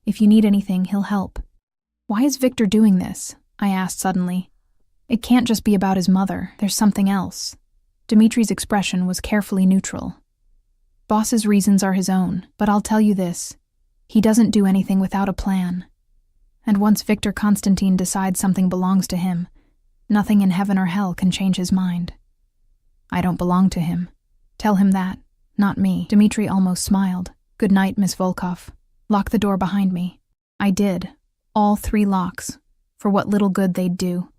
If you need anything, he'll help. Why is Victor doing this? I asked suddenly. It can't just be about his mother. There's something else. Dimitri's expression was carefully neutral. Boss's reasons are his own, but I'll tell you this. He doesn't do anything without a plan. And once Victor Constantine decides something belongs to him, nothing in heaven or hell can change his mind. I don't belong to him. Tell him that, not me. Dimitri almost smiled. Good night, Miss Volkov. Lock the door behind me. I did. All 3 locks, for what little good they'd do.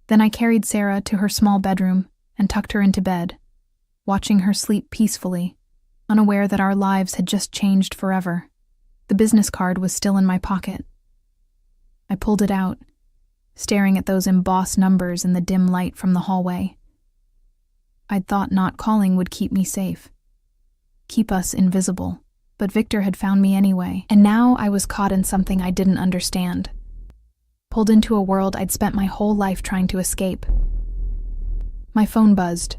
Then I carried Sarah to her small bedroom and tucked her into bed, watching her sleep peacefully, unaware that our lives had just changed forever. The business card was still in my pocket. I pulled it out, staring at those embossed numbers in the dim light from the hallway. I'd thought not calling would keep me safe, keep us invisible. But Victor had found me anyway, and now I was caught in something I didn't understand. Pulled into a world I'd spent my whole life trying to escape. My phone buzzed.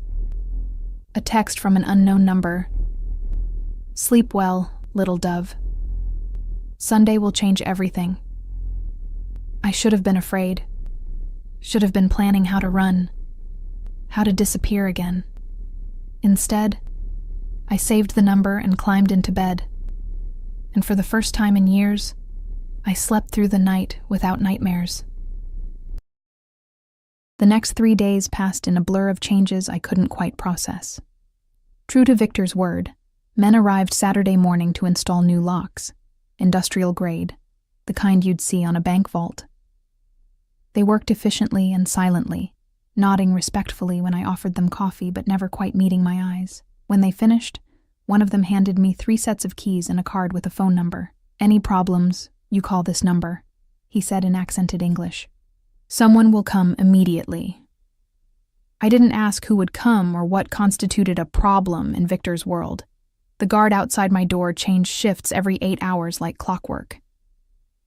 A text from an unknown number. Sleep well, little dove. Sunday will change everything. I should have been afraid. Should have been planning how to run. How to disappear again. Instead, I saved the number and climbed into bed. And for the first time in years, I slept through the night without nightmares. The next 3 days passed in a blur of changes I couldn't quite process. True to Victor's word, men arrived Saturday morning to install new locks, industrial grade, the kind you'd see on a bank vault. They worked efficiently and silently, nodding respectfully when I offered them coffee but never quite meeting my eyes. When they finished, one of them handed me 3 sets of keys and a card with a phone number. Any problems, you call this number, he said in accented English. Someone will come immediately. I didn't ask who would come or what constituted a problem in Victor's world. The guard outside my door changed shifts every 8 hours like clockwork.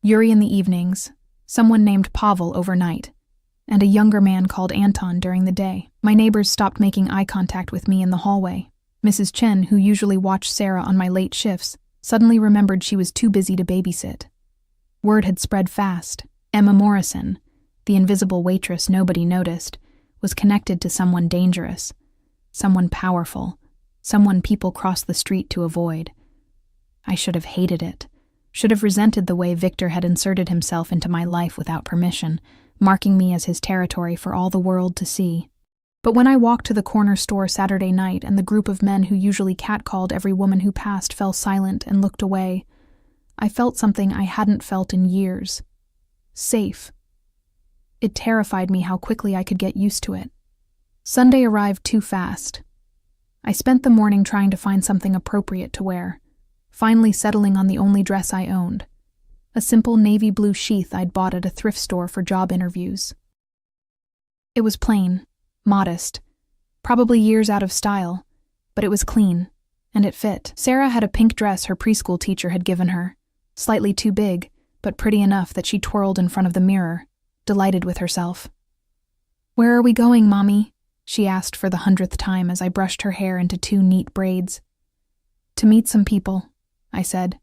Yuri in the evenings, someone named Pavel overnight, and a younger man called Anton during the day. My neighbors stopped making eye contact with me in the hallway. Mrs. Chen, who usually watched Sarah on my late shifts, suddenly remembered she was too busy to babysit. Word had spread fast. Emma Morrison, the invisible waitress nobody noticed, was connected to someone dangerous, someone powerful, someone people crossed the street to avoid. I should have hated it, should have resented the way Victor had inserted himself into my life without permission, marking me as his territory for all the world to see. But when I walked to the corner store Saturday night and the group of men who usually catcalled every woman who passed fell silent and looked away, I felt something I hadn't felt in years. Safe. It terrified me how quickly I could get used to it. Sunday arrived too fast. I spent the morning trying to find something appropriate to wear, finally settling on the only dress I owned, a simple navy blue sheath I'd bought at a thrift store for job interviews. It was plain, modest, probably years out of style, but it was clean and it fit. Sarah had a pink dress her preschool teacher had given her, slightly too big, but pretty enough that she twirled in front of the mirror, delighted with herself. "Where are we going, Mommy?" she asked for the 100th time as I brushed her hair into 2 neat braids. "To meet some people," I said,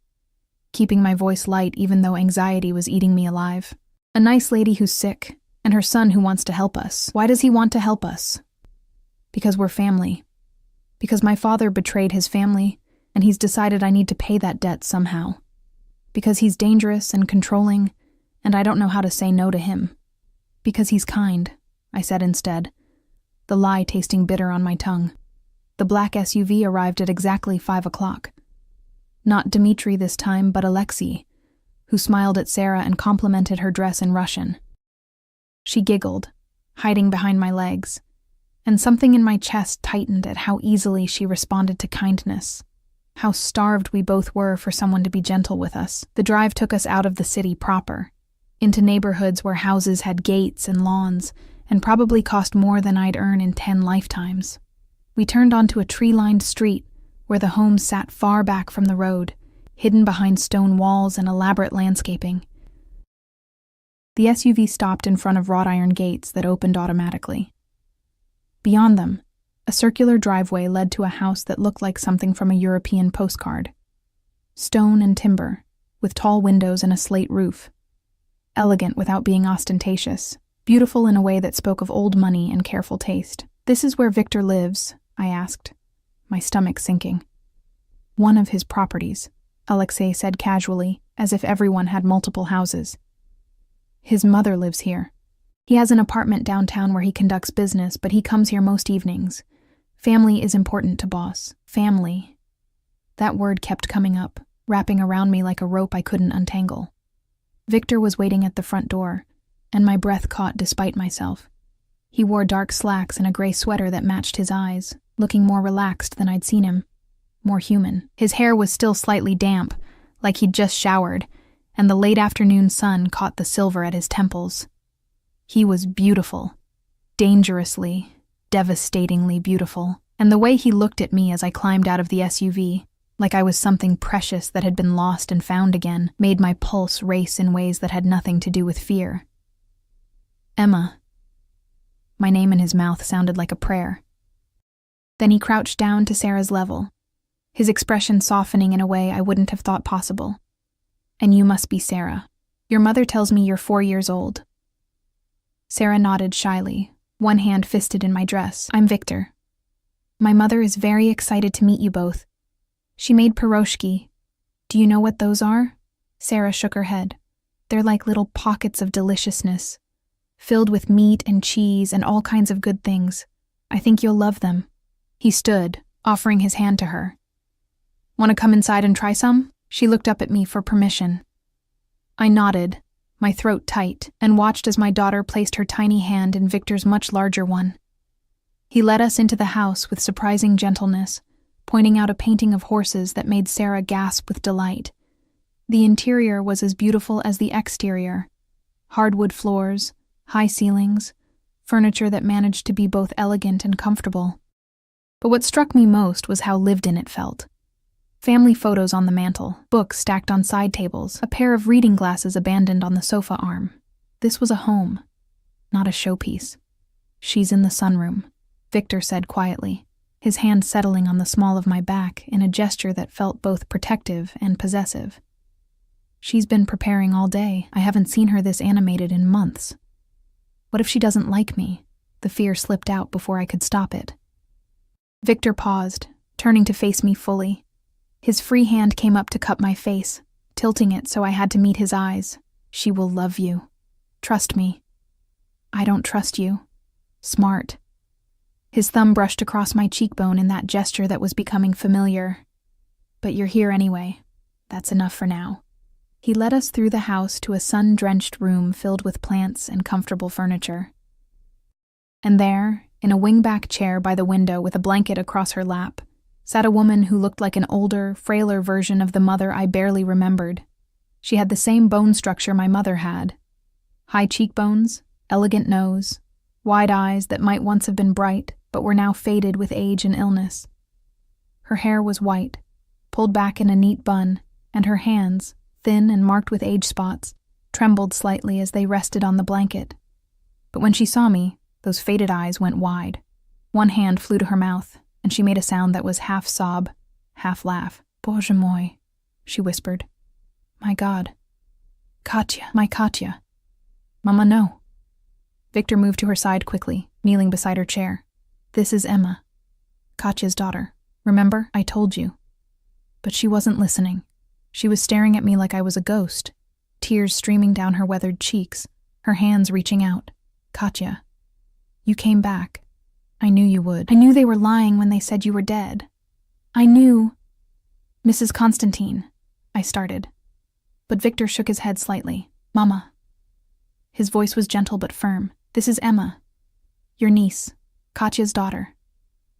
keeping my voice light even though anxiety was eating me alive. "A nice lady who's sick, and her son who wants to help us." "Why does he want to help us?" "Because we're family. Because my father betrayed his family, and he's decided I need to pay that debt somehow. Because he's dangerous and controlling, and I don't know how to say no to him. Because he's kind," I said instead, the lie tasting bitter on my tongue. The black SUV arrived at exactly 5 o'clock. Not Dmitri this time, but Alexei, who smiled at Sarah and complimented her dress in Russian. She giggled, hiding behind my legs, and something in my chest tightened at how easily she responded to kindness. How starved we both were for someone to be gentle with us. The drive took us out of the city proper, into neighborhoods where houses had gates and lawns, and probably cost more than I'd earn in 10 lifetimes. We turned onto a tree-lined street where the homes sat far back from the road, hidden behind stone walls and elaborate landscaping. The SUV stopped in front of wrought iron gates that opened automatically. Beyond them, a circular driveway led to a house that looked like something from a European postcard. Stone and timber, with tall windows and a slate roof. Elegant without being ostentatious, beautiful in a way that spoke of old money and careful taste. "This is where Victor lives?" I asked, my stomach sinking. "One of his properties," Alexei said casually, as if everyone had multiple houses. "His mother lives here. He has an apartment downtown where he conducts business, but he comes here most evenings. Family is important to Boss. Family." That word kept coming up, wrapping around me like a rope I couldn't untangle. Victor was waiting at the front door, and my breath caught despite myself. He wore dark slacks and a gray sweater that matched his eyes, looking more relaxed than I'd seen him, more human. His hair was still slightly damp, like he'd just showered, and the late afternoon sun caught the silver at his temples. He was beautiful, dangerously, devastatingly beautiful, and the way he looked at me as I climbed out of the SUV, like I was something precious that had been lost and found again, made my pulse race in ways that had nothing to do with fear. "Emma." My name in his mouth sounded like a prayer. Then he crouched down to Sarah's level, his expression softening in a way I wouldn't have thought possible. "And you must be Sarah. Your mother tells me you're 4 years old." Sarah nodded shyly, one hand fisted in my dress. "I'm Victor. My mother is very excited to meet you both. She made piroshki. Do you know what those are?" Sarah shook her head. "They're like little pockets of deliciousness, filled with meat and cheese and all kinds of good things. I think you'll love them." He stood, offering his hand to her. "Want to come inside and try some?" She looked up at me for permission. I nodded, my throat tight, and watched as my daughter placed her tiny hand in Victor's much larger one. He led us into the house with surprising gentleness, pointing out a painting of horses that made Sarah gasp with delight. The interior was as beautiful as the exterior. Hardwood floors, high ceilings, furniture that managed to be both elegant and comfortable. But what struck me most was how lived in it felt. Family photos on the mantel, books stacked on side tables, a pair of reading glasses abandoned on the sofa arm. This was a home, not a showpiece. "She's in the sunroom," Victor said quietly, his hand settling on the small of my back in a gesture that felt both protective and possessive. "She's been preparing all day. I haven't seen her this animated in months. What if she doesn't like me?" The fear slipped out before I could stop it. Victor paused, turning to face me fully. His free hand came up to cup my face, tilting it so I had to meet his eyes. "She will love you. Trust me." "I don't trust you." "Smart." His thumb brushed across my cheekbone in that gesture that was becoming familiar. "But you're here anyway. That's enough for now." He led us through the house to a sun-drenched room filled with plants and comfortable furniture. And there, in a wingback chair by the window with a blanket across her lap, sat a woman who looked like an older, frailer version of the mother I barely remembered. She had the same bone structure my mother had. High cheekbones, elegant nose, wide eyes that might once have been bright but were now faded with age and illness. Her hair was white, pulled back in a neat bun, and her hands, thin and marked with age spots, trembled slightly as they rested on the blanket. But when she saw me, those faded eyes went wide. One hand flew to her mouth, and she made a sound that was half sob, half laugh. Boże mój, she whispered. My God. Katya, my Katya. Mama, no. Victor moved to her side quickly, kneeling beside her chair. This is Emma, Katya's daughter. Remember, I told you. But she wasn't listening. She was staring at me like I was a ghost, tears streaming down her weathered cheeks, her hands reaching out. Katya, you came back. I knew you would. I knew they were lying when they said you were dead. I knew. Mrs. Constantine, I started. But Victor shook his head slightly. Mama. His voice was gentle but firm. This is Emma, your niece, Katya's daughter.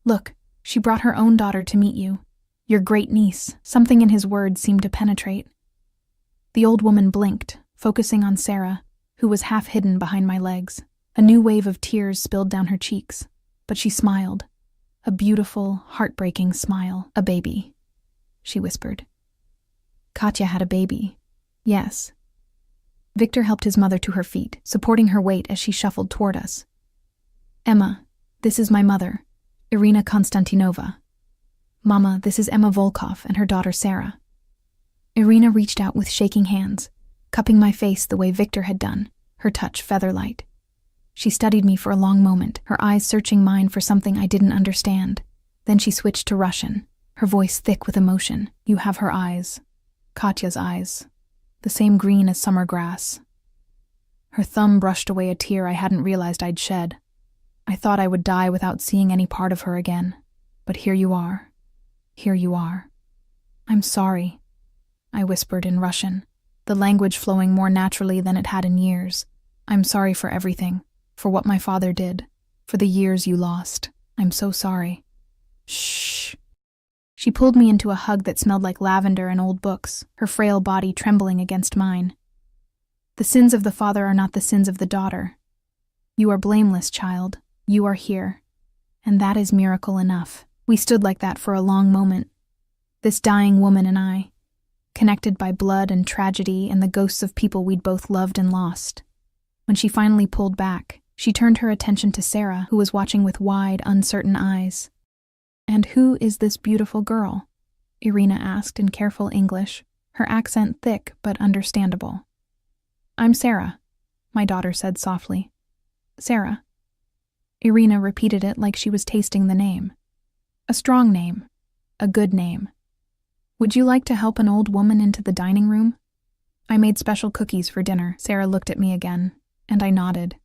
Look, she brought her own daughter to meet you. Your great niece. Something in his words seemed to penetrate. The old woman blinked, focusing on Sarah, who was half hidden behind my legs. A new wave of tears spilled down her cheeks, but she smiled. A beautiful, heartbreaking smile. A baby, she whispered. Katya had a baby. Yes. Victor helped his mother to her feet, supporting her weight as she shuffled toward us. Emma, this is my mother, Irina Konstantinova. Mama, this is Emma Volkov and her daughter Sarah. Irina reached out with shaking hands, cupping my face the way Victor had done, her touch feather-light. She studied me for a long moment, her eyes searching mine for something I didn't understand. Then she switched to Russian, her voice thick with emotion. You have her eyes, Katya's eyes, the same green as summer grass. Her thumb brushed away a tear I hadn't realized I'd shed. I thought I would die without seeing any part of her again. But here you are. Here you are. I'm sorry, I whispered in Russian, the language flowing more naturally than it had in years. I'm sorry for everything, for what my father did, for the years you lost. I'm so sorry. Shh. She pulled me into a hug that smelled like lavender and old books, her frail body trembling against mine. The sins of the father are not the sins of the daughter. You are blameless, child. You are here. And that is miracle enough. We stood like that for a long moment. This dying woman and I, connected by blood and tragedy and the ghosts of people we'd both loved and lost. When she finally pulled back, she turned her attention to Sarah, who was watching with wide, uncertain eyes. And who is this beautiful girl? Irina asked in careful English, her accent thick but understandable. I'm Sarah, my daughter said softly. Sarah. Irina repeated it like she was tasting the name. A strong name. A good name. Would you like to help an old woman into the dining room? I made special cookies for dinner. Sarah looked at me again, and I nodded.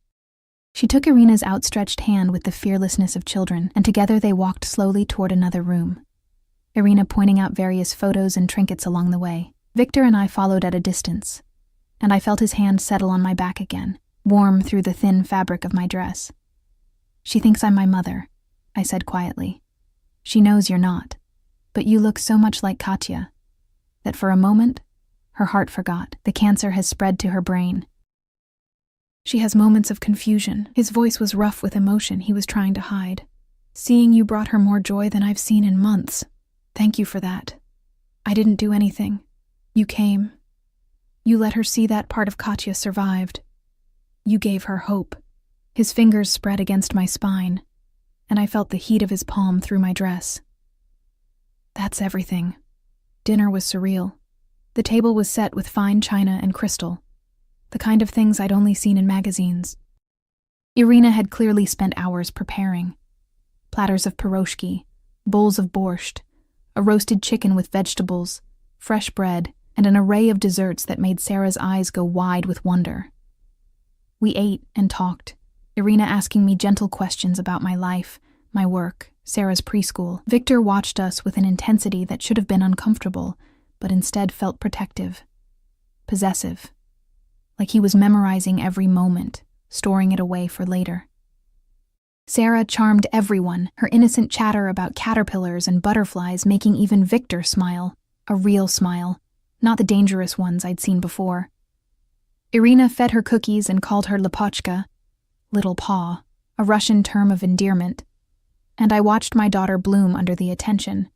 She took Irina's outstretched hand with the fearlessness of children, and together they walked slowly toward another room, Irina pointing out various photos and trinkets along the way. Victor and I followed at a distance, and I felt his hand settle on my back again, warm through the thin fabric of my dress. She thinks I'm my mother, I said quietly. She knows you're not, but you look so much like Katya that for a moment, her heart forgot. The cancer has spread to her brain. She has moments of confusion. His voice was rough with emotion he was trying to hide. Seeing you brought her more joy than I've seen in months. Thank you for that. I didn't do anything. You came. You let her see that part of Katya survived. You gave her hope. His fingers spread against my spine, and I felt the heat of his palm through my dress. That's everything. Dinner was surreal. The table was set with fine china and crystal, the kind of things I'd only seen in magazines. Irina had clearly spent hours preparing. Platters of piroshki, bowls of borscht, a roasted chicken with vegetables, fresh bread, and an array of desserts that made Sarah's eyes go wide with wonder. We ate and talked, Irina asking me gentle questions about my life, my work, Sarah's preschool. Victor watched us with an intensity that should have been uncomfortable, but instead felt protective, possessive, like he was memorizing every moment, storing it away for later. Sarah charmed everyone, her innocent chatter about caterpillars and butterflies making even Victor smile, a real smile, not the dangerous ones I'd seen before. Irina fed her cookies and called her Lepochka, little paw, a Russian term of endearment, and I watched my daughter bloom under the attention,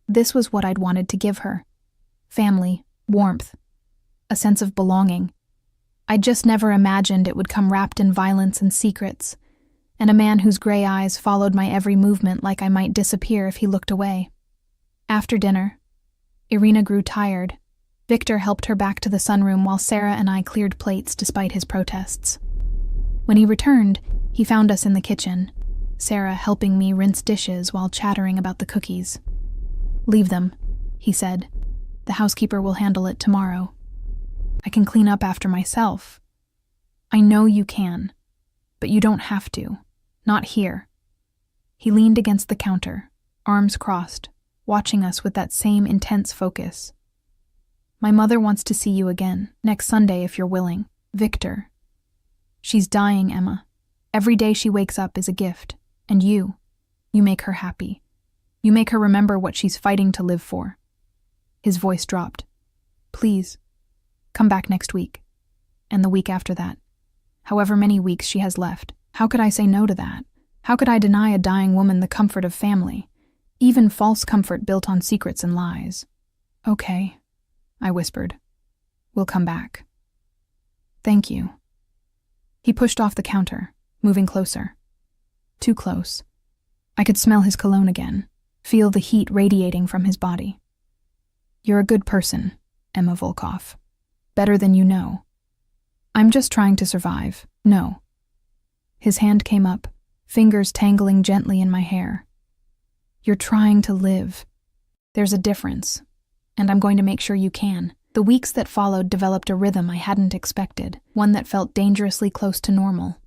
This was what I'd wanted to give her. Family, warmth, a sense of belonging. I'd just never imagined it would come wrapped in violence and secrets, and a man whose gray eyes followed my every movement like I might disappear if he looked away. After dinner, Irina grew tired. Victor helped her back to the sunroom while Sarah and I cleared plates despite his protests. When he returned, he found us in the kitchen, Sarah helping me rinse dishes while chattering about the cookies. "Leave them," he said. "The housekeeper will handle it tomorrow. I can clean up after myself." "I know you can, but you don't have to. Not here." He leaned against the counter, arms crossed, watching us with that same intense focus. "My mother wants to see you again, next Sunday if you're willing. Victor. She's dying, Emma. Every day she wakes up is a gift, and you make her happy. You make her remember what she's fighting to live for." His voice dropped. "Please, come back next week, and the week after that. However many weeks she has left. How could I say no to that? How could I deny a dying woman the comfort of family, even false comfort built on secrets and lies?" "Okay," I whispered. "We'll come back." "Thank you." He pushed off the counter, moving closer. Too close. I could smell his cologne again, feel the heat radiating from his body. "You're a good person, Emma Volkov. Better than you know. I'm just trying to survive. No." His hand came up, fingers tangling gently in my hair. "You're trying to live. There's a difference, and I'm going to make sure you can." The weeks that followed developed a rhythm I hadn't expected, one that felt dangerously close to normal.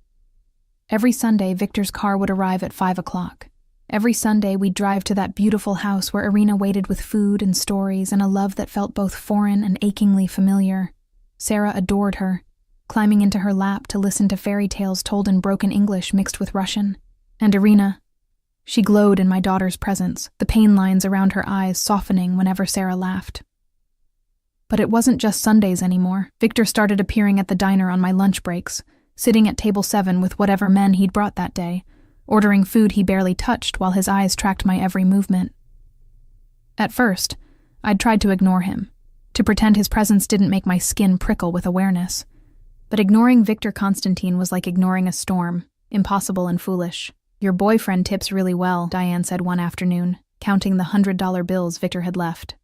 Every Sunday, Victor's car would arrive at 5 o'clock. Every Sunday, we'd drive to that beautiful house where Irina waited with food and stories and a love that felt both foreign and achingly familiar. Sarah adored her, climbing into her lap to listen to fairy tales told in broken English mixed with Russian. And Irina, she glowed in my daughter's presence, the pain lines around her eyes softening whenever Sarah laughed. But it wasn't just Sundays anymore. Victor started appearing at the diner on my lunch breaks, sitting at table 7 with whatever men he'd brought that day, ordering food he barely touched while his eyes tracked my every movement. At first, I'd tried to ignore him, to pretend his presence didn't make my skin prickle with awareness. But ignoring Victor Constantine was like ignoring a storm, impossible and foolish. "Your boyfriend tips really well," Diane said one afternoon, counting the $100 bills Victor had left.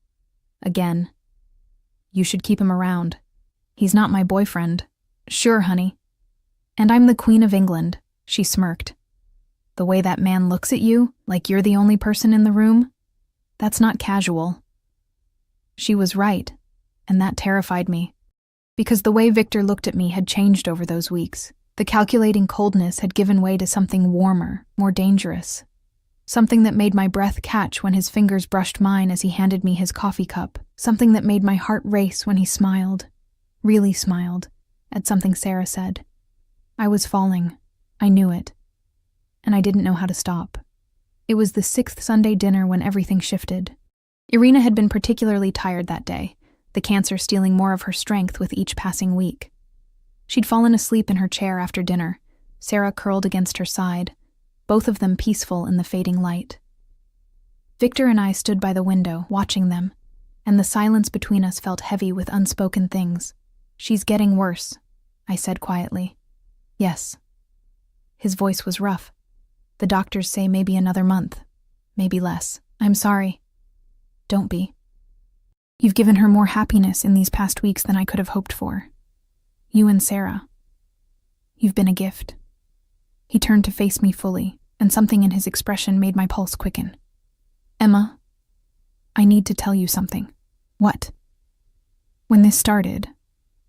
Again. "You should keep him around." "He's not my boyfriend." "Sure, honey." "And I'm the Queen of England," she smirked. "The way that man looks at you, like you're the only person in the room, that's not casual." She was right, and that terrified me. Because the way Victor looked at me had changed over those weeks. The calculating coldness had given way to something warmer, more dangerous. Something that made my breath catch when his fingers brushed mine as he handed me his coffee cup. Something that made my heart race when he smiled, really smiled, at something Sarah said. I was falling. I knew it. And I didn't know how to stop. It was the 6th Sunday dinner when everything shifted. Irina had been particularly tired that day, the cancer stealing more of her strength with each passing week. She'd fallen asleep in her chair after dinner, Sarah curled against her side, both of them peaceful in the fading light. Victor and I stood by the window, watching them, and the silence between us felt heavy with unspoken things. "She's getting worse," I said quietly. "Yes." His voice was rough. "The doctors say maybe another month, maybe less. I'm sorry." "Don't be. You've given her more happiness in these past weeks than I could have hoped for. You and Sarah. You've been a gift." He turned to face me fully, and something in his expression made my pulse quicken. "Emma, I need to tell you something." "What?" "When this started,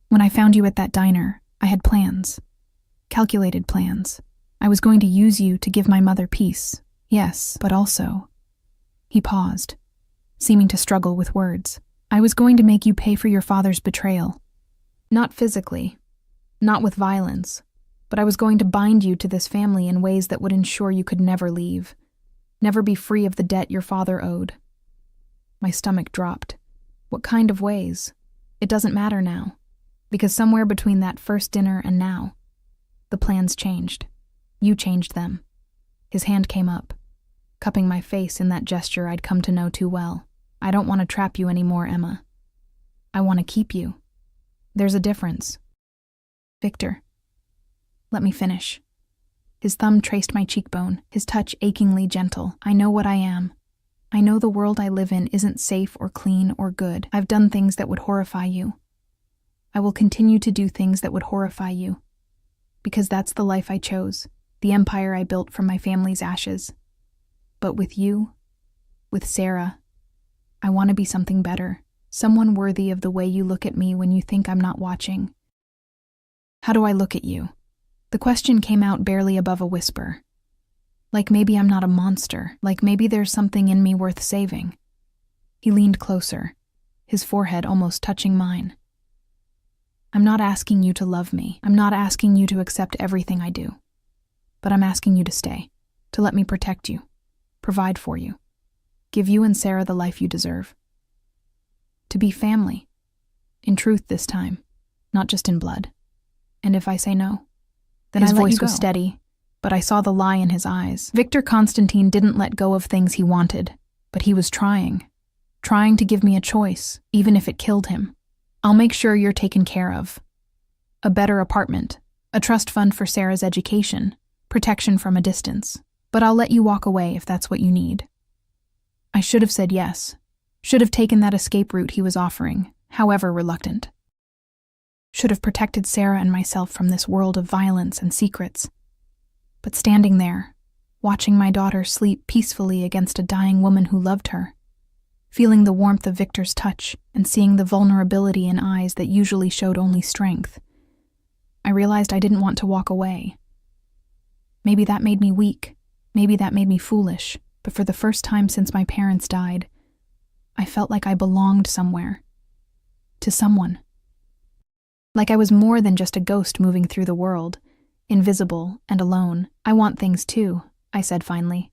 when I found you at that diner, I had plans. Calculated plans. I was going to use you to give my mother peace. Yes, but also..." He paused, seeming to struggle with words. "I was going to make you pay for your father's betrayal. Not physically, not with violence, but I was going to bind you to this family in ways that would ensure you could never leave, never be free of the debt your father owed." My stomach dropped. What kind of ways? It doesn't matter now, because somewhere between that first dinner and now, the plans changed. You changed them. His hand came up, cupping my face in that gesture I'd come to know too well. I don't want to trap you anymore, Emma. I want to keep you. There's a difference. Victor, let me finish. His thumb traced my cheekbone, his touch achingly gentle. I know what I am. I know the world I live in isn't safe or clean or good. I've done things that would horrify you. I will continue to do things that would horrify you. Because that's the life I chose, the empire I built from my family's ashes. But with you, with Sarah, I want to be something better, someone worthy of the way you look at me when you think I'm not watching. How do I look at you? The question came out barely above a whisper. Like maybe I'm not a monster, like maybe there's something in me worth saving. He leaned closer, his forehead almost touching mine. I'm not asking you to love me. I'm not asking you to accept everything I do. But I'm asking you to stay, to let me protect you, provide for you, give you and Sarah the life you deserve. To be family, in truth this time, not just in blood. And if I say no, then his voice was steady, but I saw the lie in his eyes. Victor Constantine didn't let go of things he wanted, but he was trying to give me a choice, even if it killed him. I'll make sure you're taken care of. A better apartment, a trust fund for Sarah's education, protection from a distance. But I'll let you walk away if that's what you need. I should have said yes, should have taken that escape route he was offering, however reluctant. Should have protected Sarah and myself from this world of violence and secrets. But standing there, watching my daughter sleep peacefully against a dying woman who loved her, feeling the warmth of Victor's touch and seeing the vulnerability in eyes that usually showed only strength, I realized I didn't want to walk away. Maybe that made me weak, maybe that made me foolish, but for the first time since my parents died, I felt like I belonged somewhere. To someone. Like I was more than just a ghost moving through the world, invisible and alone. I want things too, I said finally.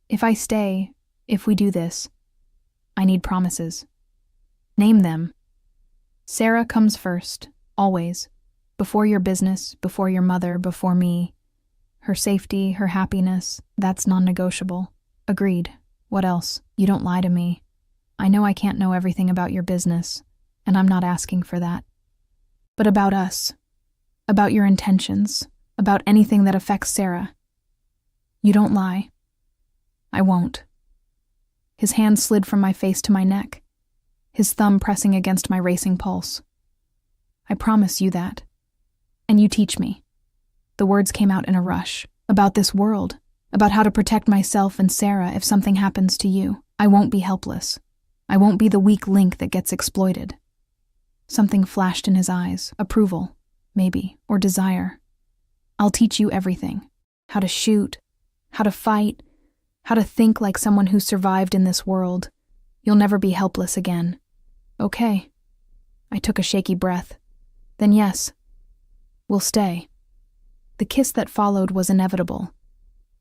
If I stay, if we do this, I need promises. Name them. Sarah comes first, always. Before your business, before your mother, before me. Her safety, her happiness, that's non-negotiable. Agreed. What else? You don't lie to me. I know I can't know everything about your business, and I'm not asking for that. But about us, about your intentions, about anything that affects Sarah. You don't lie. I won't. His hand slid from my face to my neck, his thumb pressing against my racing pulse. I promise you that. And you teach me. The words came out in a rush. About this world, about how to protect myself and Sarah if something happens to you. I won't be helpless. I won't be the weak link that gets exploited. Something flashed in his eyes, approval, maybe, or desire. I'll teach you everything. How to shoot, how to fight, how to think like someone who survived in this world. You'll never be helpless again. Okay. I took a shaky breath. Then yes, we'll stay. The kiss that followed was inevitable.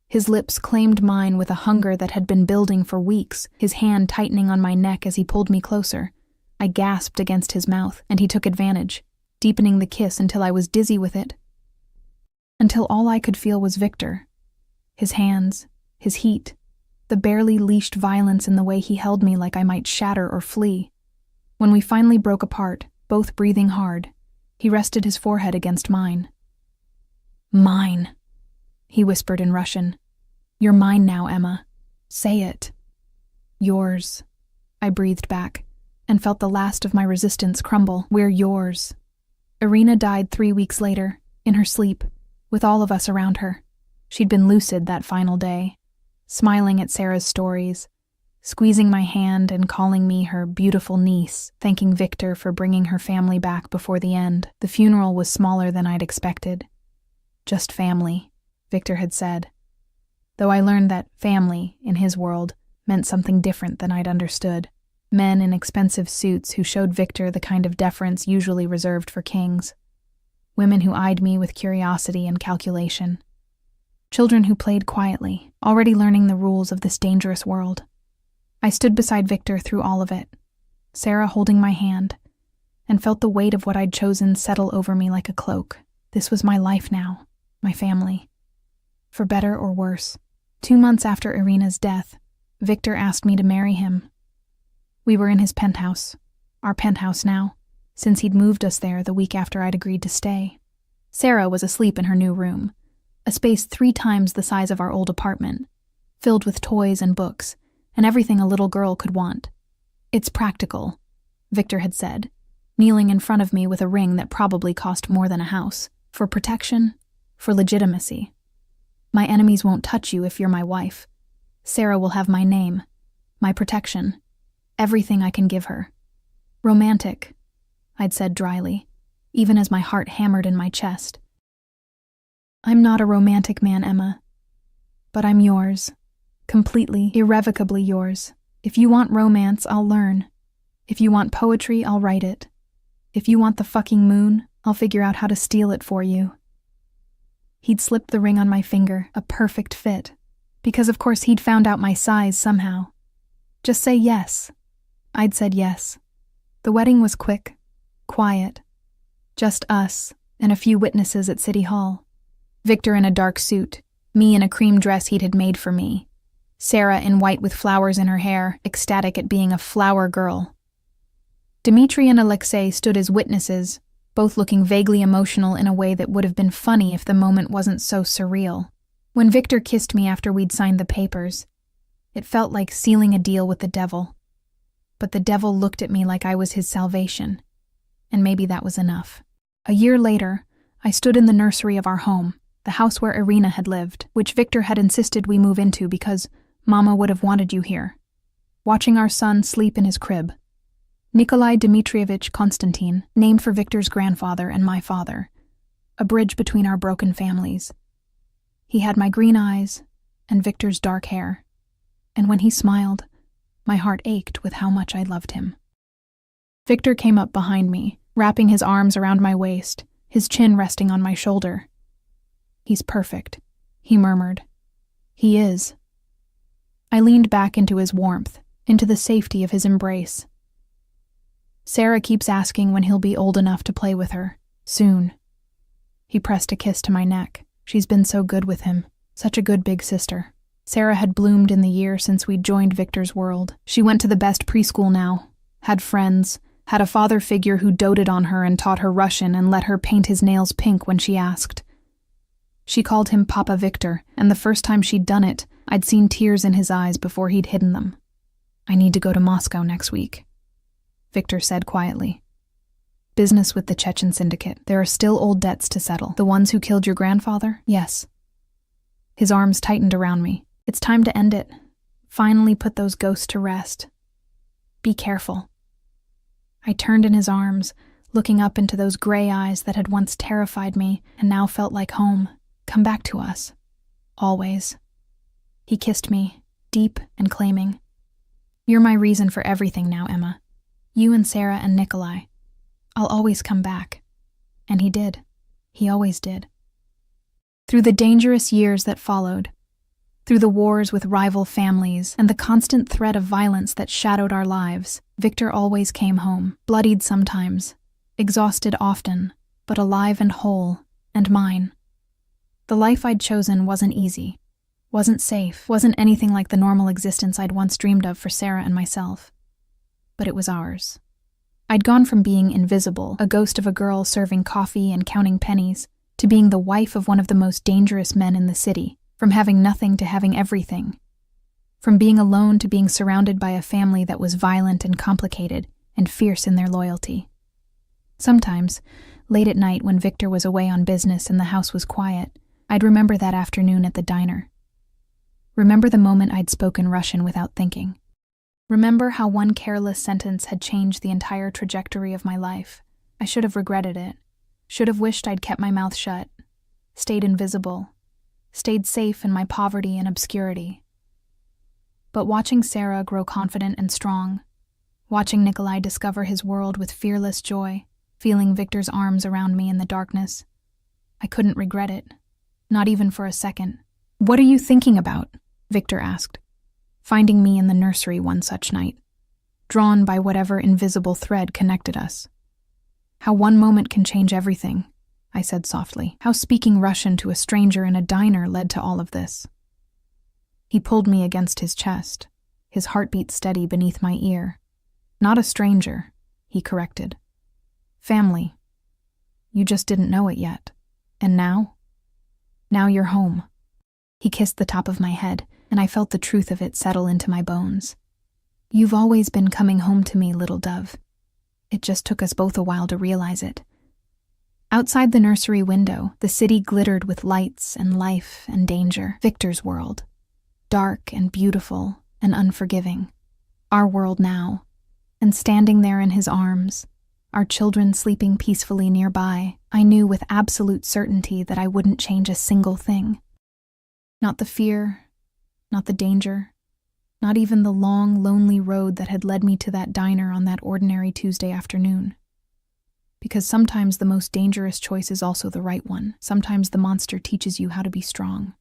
His lips claimed mine with a hunger that had been building for weeks, his hand tightening on my neck as he pulled me closer. I gasped against his mouth, and he took advantage, deepening the kiss until I was dizzy with it. Until all I could feel was Victor. His hands, his heat, the barely leashed violence in the way he held me like I might shatter or flee. When we finally broke apart, both breathing hard, he rested his forehead against mine. Mine, he whispered in Russian. You're mine now, Emma. Say it. Yours, I breathed back, and felt the last of my resistance crumble. We're yours. Irina died 3 weeks later, in her sleep, with all of us around her. She'd been lucid that final day, smiling at Sarah's stories, squeezing my hand and calling me her beautiful niece, thanking Victor for bringing her family back before the end. The funeral was smaller than I'd expected. Just family, Victor had said. Though I learned that family, in his world, meant something different than I'd understood. Men in expensive suits who showed Victor the kind of deference usually reserved for kings. Women who eyed me with curiosity and calculation. Children who played quietly, already learning the rules of this dangerous world. I stood beside Victor through all of it, Sarah holding my hand, and felt the weight of what I'd chosen settle over me like a cloak. This was my life now, my family. For better or worse. 2 months after Irina's death, Victor asked me to marry him. We were in his penthouse, our penthouse now, since he'd moved us there the week after I'd agreed to stay. Sarah was asleep in her new room, a space 3 times the size of our old apartment, filled with toys and books, and everything a little girl could want. "It's practical," Victor had said, kneeling in front of me with a ring that probably cost more than a house, for protection, for legitimacy. "My enemies won't touch you if you're my wife. Sarah will have my name, my protection, everything I can give her." "Romantic," I'd said dryly, even as my heart hammered in my chest. "I'm not a romantic man, Emma. But I'm yours. Completely, irrevocably yours. If you want romance, I'll learn. If you want poetry, I'll write it. If you want the fucking moon, I'll figure out how to steal it for you." He'd slipped the ring on my finger, a perfect fit, because of course he'd found out my size somehow. "Just say yes." I'd said yes. The wedding was quick, quiet. Just us and a few witnesses at City Hall. Victor in a dark suit, me in a cream dress he'd had made for me. Sarah in white with flowers in her hair, ecstatic at being a flower girl. Dmitri and Alexei stood as witnesses, both looking vaguely emotional in a way that would have been funny if the moment wasn't so surreal. When Victor kissed me after we'd signed the papers, it felt like sealing a deal with the devil. But the devil looked at me like I was his salvation, and maybe that was enough. A year later, I stood in the nursery of our home, the house where Irina had lived, which Victor had insisted we move into because Mama would have wanted you here, watching our son sleep in his crib. Nikolai Dmitrievich Konstantin, named for Victor's grandfather and my father, a bridge between our broken families. He had my green eyes and Victor's dark hair, and when he smiled, my heart ached with how much I loved him. Victor came up behind me, wrapping his arms around my waist, his chin resting on my shoulder. "He's perfect," he murmured. "He is." I leaned back into his warmth, into the safety of his embrace. "Sarah keeps asking when he'll be old enough to play with her. Soon." He pressed a kiss to my neck. "She's been so good with him. Such a good big sister." Sarah had bloomed in the year since we'd joined Victor's world. She went to the best preschool now, had friends, had a father figure who doted on her and taught her Russian and let her paint his nails pink when she asked. She called him Papa Victor, and the first time she'd done it, I'd seen tears in his eyes before he'd hidden them. "I need to go to Moscow next week," Victor said quietly. "Business with the Chechen syndicate. There are still old debts to settle. The ones who killed your grandfather?" "Yes." His arms tightened around me. "It's time to end it. Finally put those ghosts to rest. Be careful." I turned in his arms, looking up into those gray eyes that had once terrified me and now felt like home. "Come back to us. Always." He kissed me, deep and claiming. "You're my reason for everything now, Emma. You and Sarah and Nikolai. I'll always come back." And he did. He always did. Through the dangerous years that followed, through the wars with rival families and the constant threat of violence that shadowed our lives, Victor always came home, bloodied sometimes, exhausted often, but alive and whole, and mine. The life I'd chosen wasn't easy, wasn't safe, wasn't anything like the normal existence I'd once dreamed of for Sarah and myself. But it was ours. I'd gone from being invisible, a ghost of a girl serving coffee and counting pennies, to being the wife of one of the most dangerous men in the city, from having nothing to having everything, from being alone to being surrounded by a family that was violent and complicated and fierce in their loyalty. Sometimes, late at night when Victor was away on business and the house was quiet, I'd remember that afternoon at the diner. Remember the moment I'd spoken Russian without thinking. Remember how one careless sentence had changed the entire trajectory of my life. I should have regretted it. Should have wished I'd kept my mouth shut, stayed invisible, stayed safe in my poverty and obscurity. But watching Sarah grow confident and strong, watching Nikolai discover his world with fearless joy, feeling Victor's arms around me in the darkness, I couldn't regret it, not even for a second. "What are you thinking about?" Victor asked, finding me in the nursery one such night, drawn by whatever invisible thread connected us. "How one moment can change everything," I said softly. "How speaking Russian to a stranger in a diner led to all of this." He pulled me against his chest, his heartbeat steady beneath my ear. Not a stranger, he corrected. Family. You just didn't know it yet. And now? Now you're home. He kissed the top of my head, and I felt the truth of it settle into my bones. You've always been coming home to me, little dove. It just took us both a while to realize it. Outside the nursery window, the city glittered with lights and life and danger. Victor's world. Dark and beautiful and unforgiving. Our world now. And standing there in his arms, our children sleeping peacefully nearby, I knew with absolute certainty that I wouldn't change a single thing. Not the fear, not the danger, not even the long, lonely road that had led me to that diner on that ordinary Tuesday afternoon. Because sometimes the most dangerous choice is also the right one. Sometimes the monster teaches you how to be strong.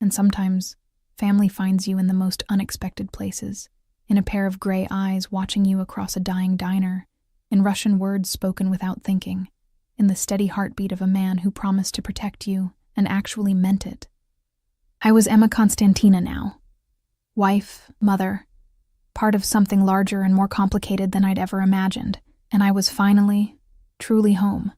And sometimes family finds you in the most unexpected places, in a pair of gray eyes watching you across a dying diner, in Russian words spoken without thinking, in the steady heartbeat of a man who promised to protect you and actually meant it. I was Emma Konstantina now. Wife, mother, part of something larger and more complicated than I'd ever imagined, and I was finally, truly home.